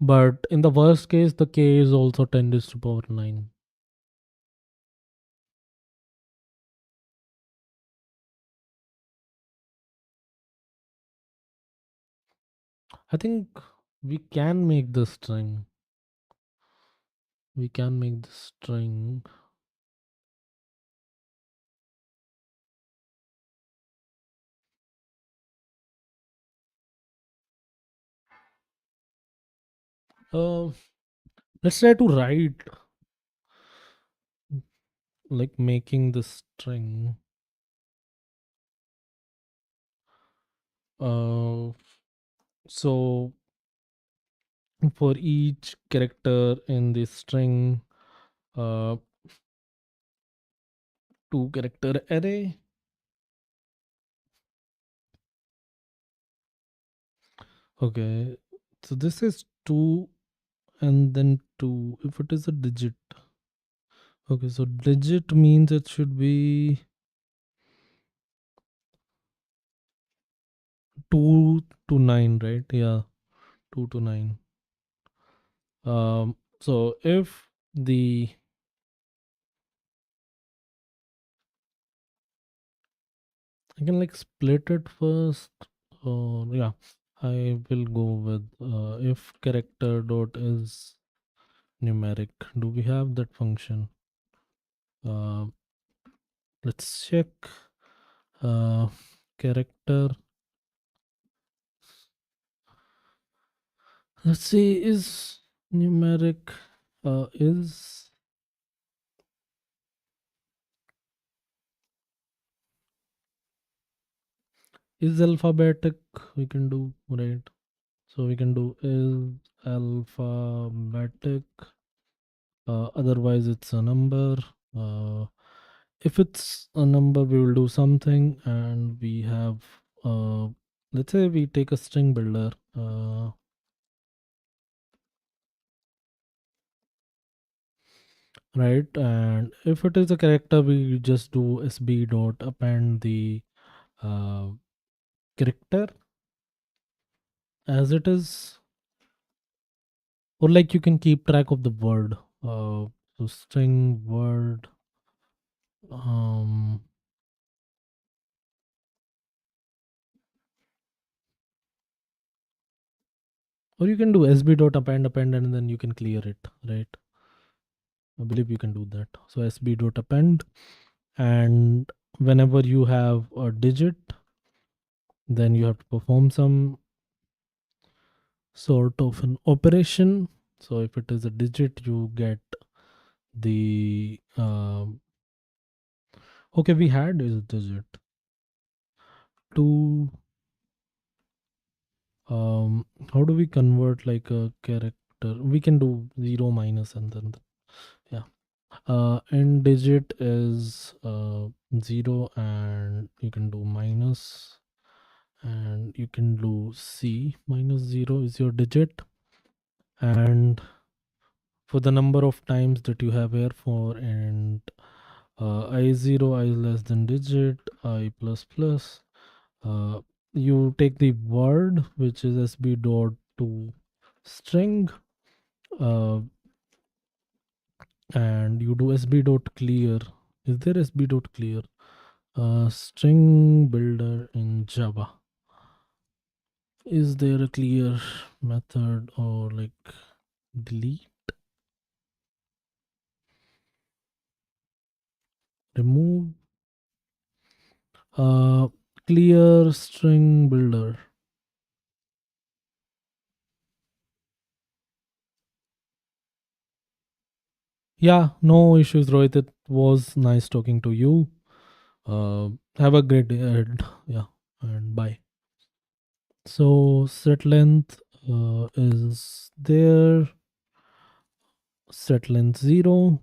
But in the worst case, the k is also 10 raised to power 9. I think we can make the string. We can make the string. Uh, let's try to write like making the string. Uh, so for each character in the string, uh, two character array. Okay, so this is two and then two. If it is a digit, okay, so digit means it should be 2 to 9, right? Yeah, 2 to 9. So if the I can like split it first. Yeah, I will go with if character dot is numeric. Do we have that function? Uh, let's check. Uh, character. Let's see. Is numeric is alphabetic? We can do, right? So we can do is alphabetic. Otherwise, it's a number. Uh, if it's a number, we will do something, and we have. Let's say we take a string builder. Right, and if it is a character, we just do sb dot append the uh, character as it is, or like you can keep track of the word. So string word. um or you can do sb dot append and then you can clear it, right? I believe you can do that. So sb dot append, and whenever you have a digit, then you have to perform some sort of an operation. So if it is a digit, you get the okay, we had is digit to how do we convert like a character? We can do 0 minus and then yeah. And digit is 0, and you can do minus, and you can do c minus 0 is your digit. And for the number of times that you have here for, and I0, I is less than digit, I plus plus, uh, you take the word which is sb dot to string, uh, and you do sb dot clear. Is there sb dot clear? String builder in Java. Is there a clear method, or like delete, remove, uh, clear string builder? Yeah, no issues, Rohit. It was nice talking to you. Have a great day ahead. Yeah, and bye. So set length is there. Set length 0.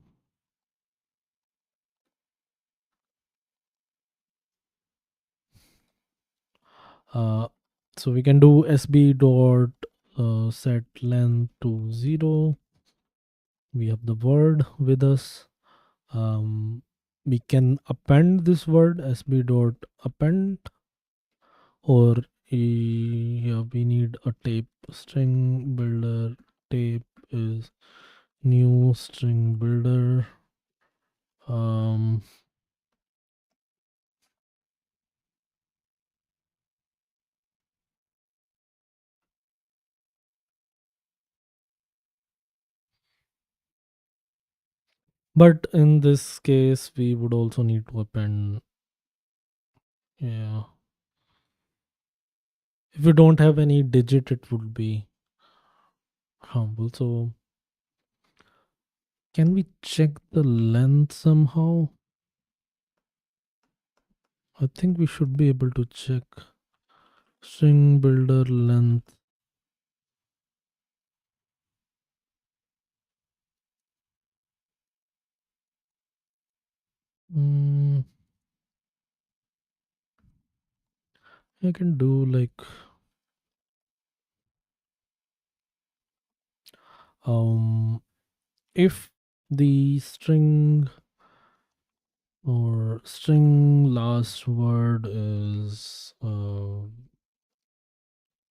Uh, so we can do sb dot set length to 0. We have the word with us. We can append this word sb dot append, or yeah, we need a tape. String builder tape is new string builder. um But in this case we would also need to append, yeah, if we don't have any digit it would be harmful. So can we check the length somehow? I think we should be able to check string builder length. mm, I can do like um if the string last word is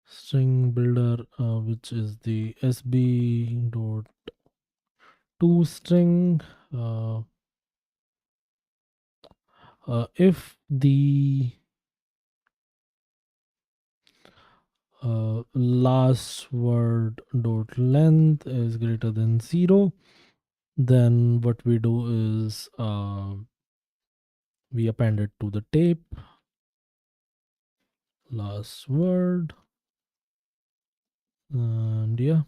string builder, which is the sb dot to string, uh, if the last word dot length is greater than 0, then what we do is we append it to the tape last word. And yeah,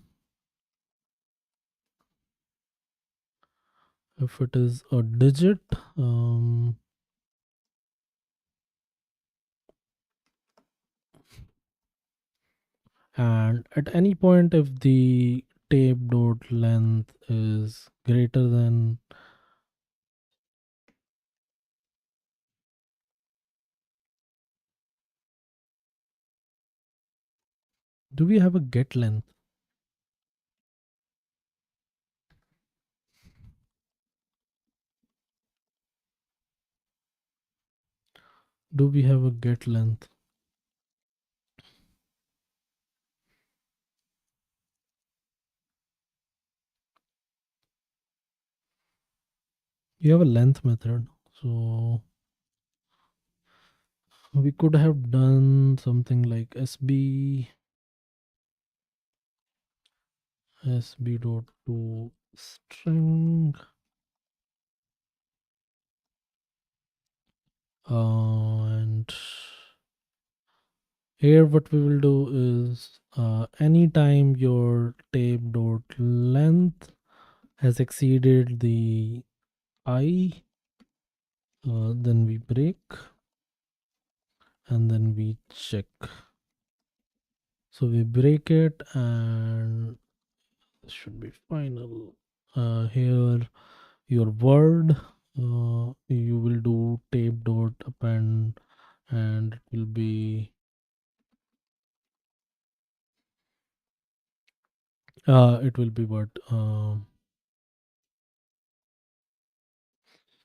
if it is a digit, and at any point if the tape dot length is greater than, do we have a get length? Do we have a get length? We have a length method, so we could have done something like sb dot to string, and here what we will do is anytime your tape dot length has exceeded the I, then we break and then we check. So we break it and this should be final. Here your word, you will do tape dot append and it will be what,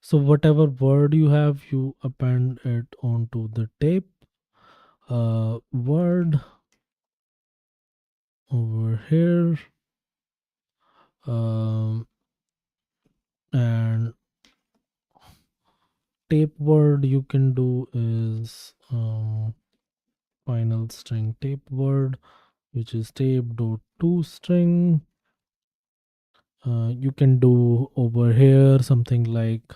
so whatever word you have you append it onto the tape, word over here, um, and tape word you can do is final string tape word, which is tape dot to string. You can do over here something like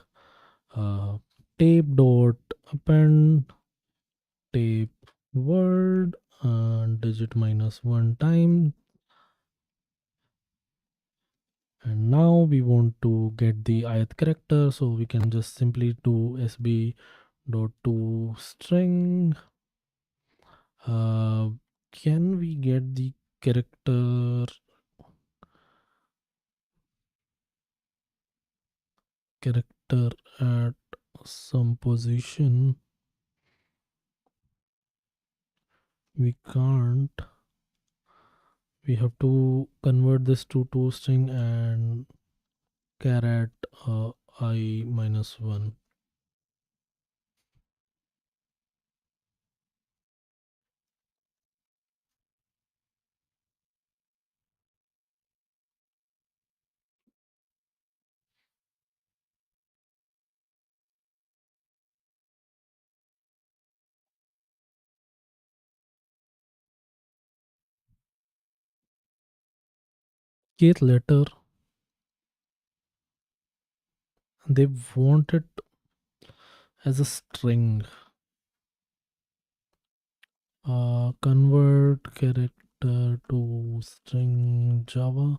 tape dot append tape word digit minus one time. And now we want to get the ith character, so we can just simply do sb dot to string. uh, can we get the character at some position? We can't. We have to convert this to string and caret I minus 1. Kth letter They want it as a string. Convert character to string Java.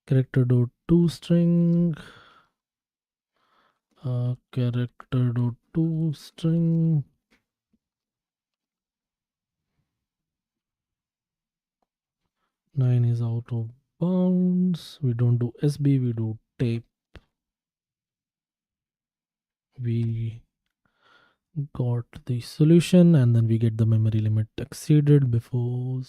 Character dot to string. Character dot to string. 9 is out of bounds. We don't do SB, we do tape. We got the solution, and then we get the memory limit exceeded before.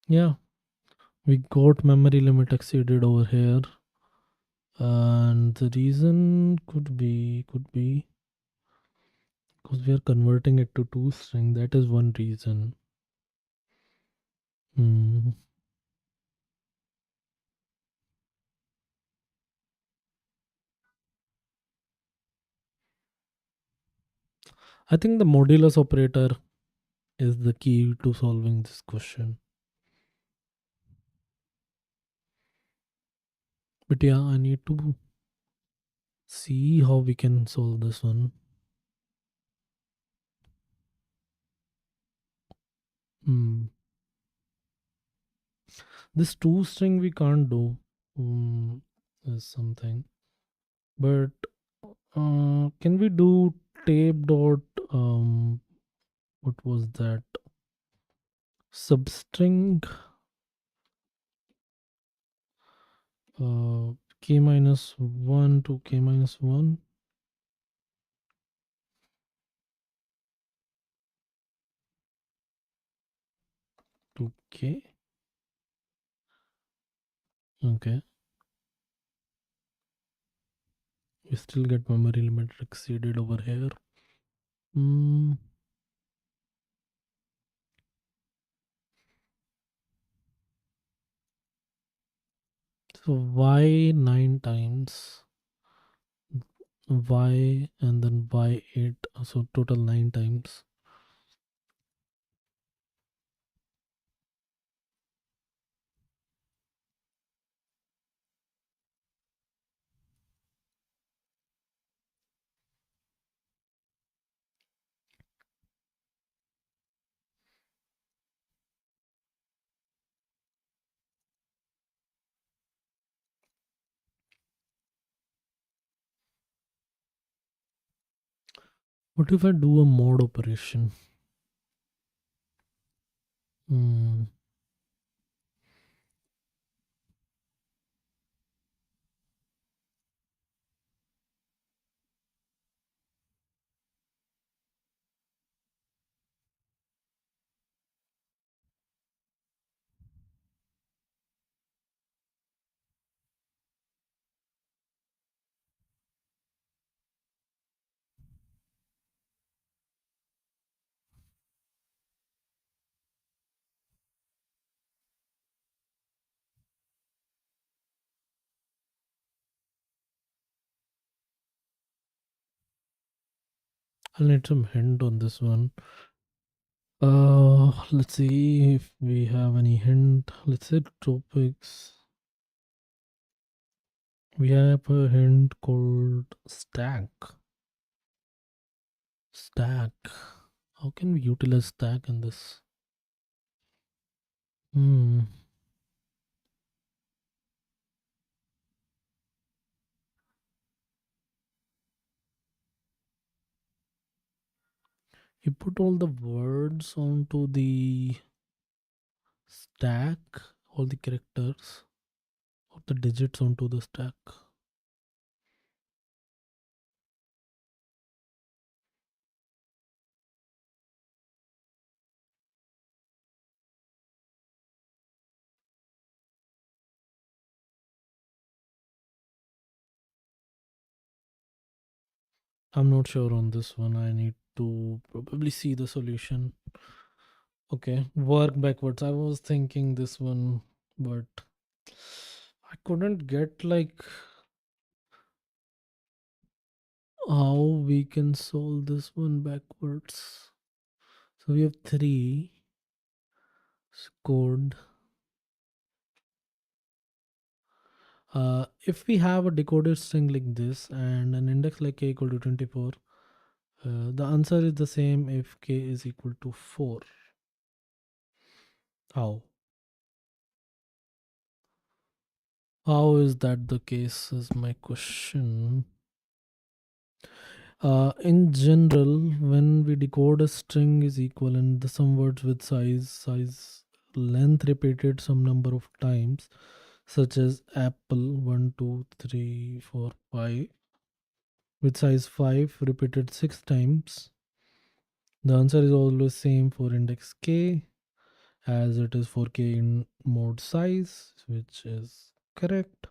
Yeah, we got memory limit exceeded over here, and the reason could be because we are converting it to two string. That is one reason. Hmm. I think the modulus operator is the key to solving this question. But yeah, I need to see how we can solve this one. Hmm. This two string we can't do. Is something. But can we do tape dot what was that? Substring k minus 1 to k minus 1 to k. Okay. We still get memory limit exceeded over here. Hmm. So y 9 times y and then y 8. So total 9 times. What if I do a mod operation? Hmm. I'll need some hint on this one. Let's see if we have any hint. Let's say topics. We have a hint called stack. Stack. How can we utilize stack in this? Hmm. You put all the words onto the stack, all the characters, or the digits onto the stack. I'm not sure on this one. I need to probably see the solution. Okay, work backwards. I was thinking this one, but I couldn't get like how we can solve this one backwards. So we have three scored. If we have a decoded string like this and an index like k equal to 24, the answer is the same if k is equal to 4. How? How is that the case is my question. In general, when we decode a string is equal and the some words with size, length repeated some number of times, such as apple 1, 2, 3, 4, 5, with size 5 repeated 6 times, the answer is always same for index k as it is for k in mode size, which is correct.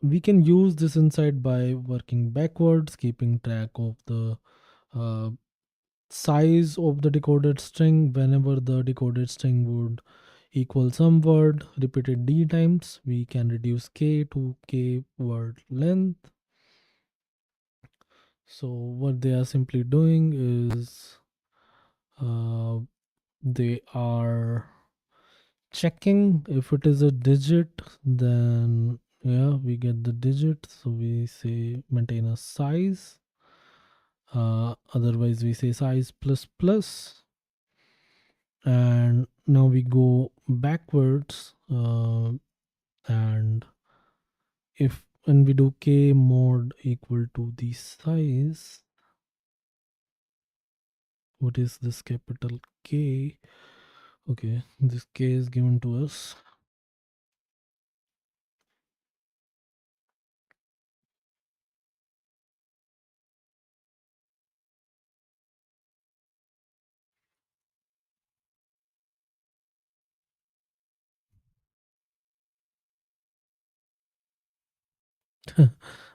We can use this insight by working backwards, keeping track of the uh, size of the decoded string. Whenever the decoded string would equal some word repeated d times, we can reduce k to k word length. So what they are simply doing is uh, they are checking if it is a digit, then yeah, we get the digit, so we say maintain a size. Otherwise we say size plus plus. And now we go backwards, and if when we do k mod equal to the size, what is this capital K? Okay, this k is given to us.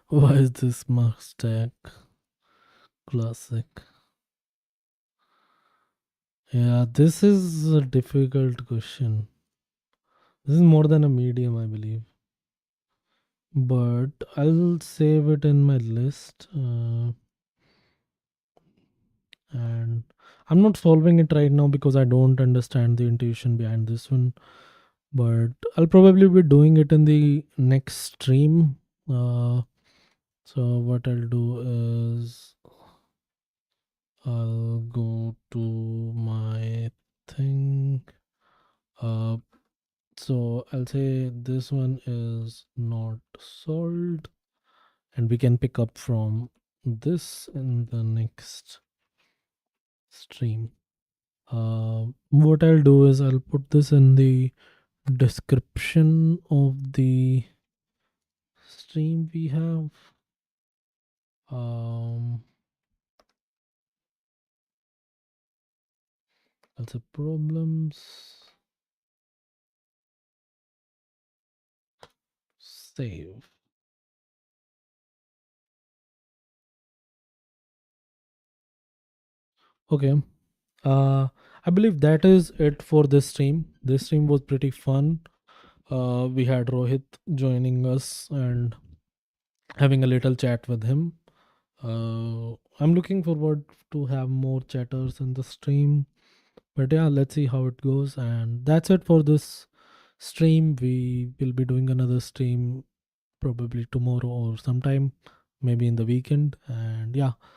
Why is this mark stack classic? Yeah, this is a difficult question. This is more than a medium, I believe. But I'll save it in my list. And I'm not solving it right now because I don't understand the intuition behind this one. But I'll probably be doing it in the next stream. So what I'll do is I'll go to my thing. Uh, so I'll say this one is not solved, and we can pick up from this in the next stream. What I'll do is I'll put this in the description of the stream we have. Um, I'll say problems. Save. Okay. I believe that is it for this stream. This stream was pretty fun. We had Rohit joining us and having a little chat with him. I'm looking forward to have more chatters in the stream. But yeah, let's see how it goes. And that's it for this stream. We will be doing another stream probably tomorrow or sometime, maybe in the weekend. And yeah,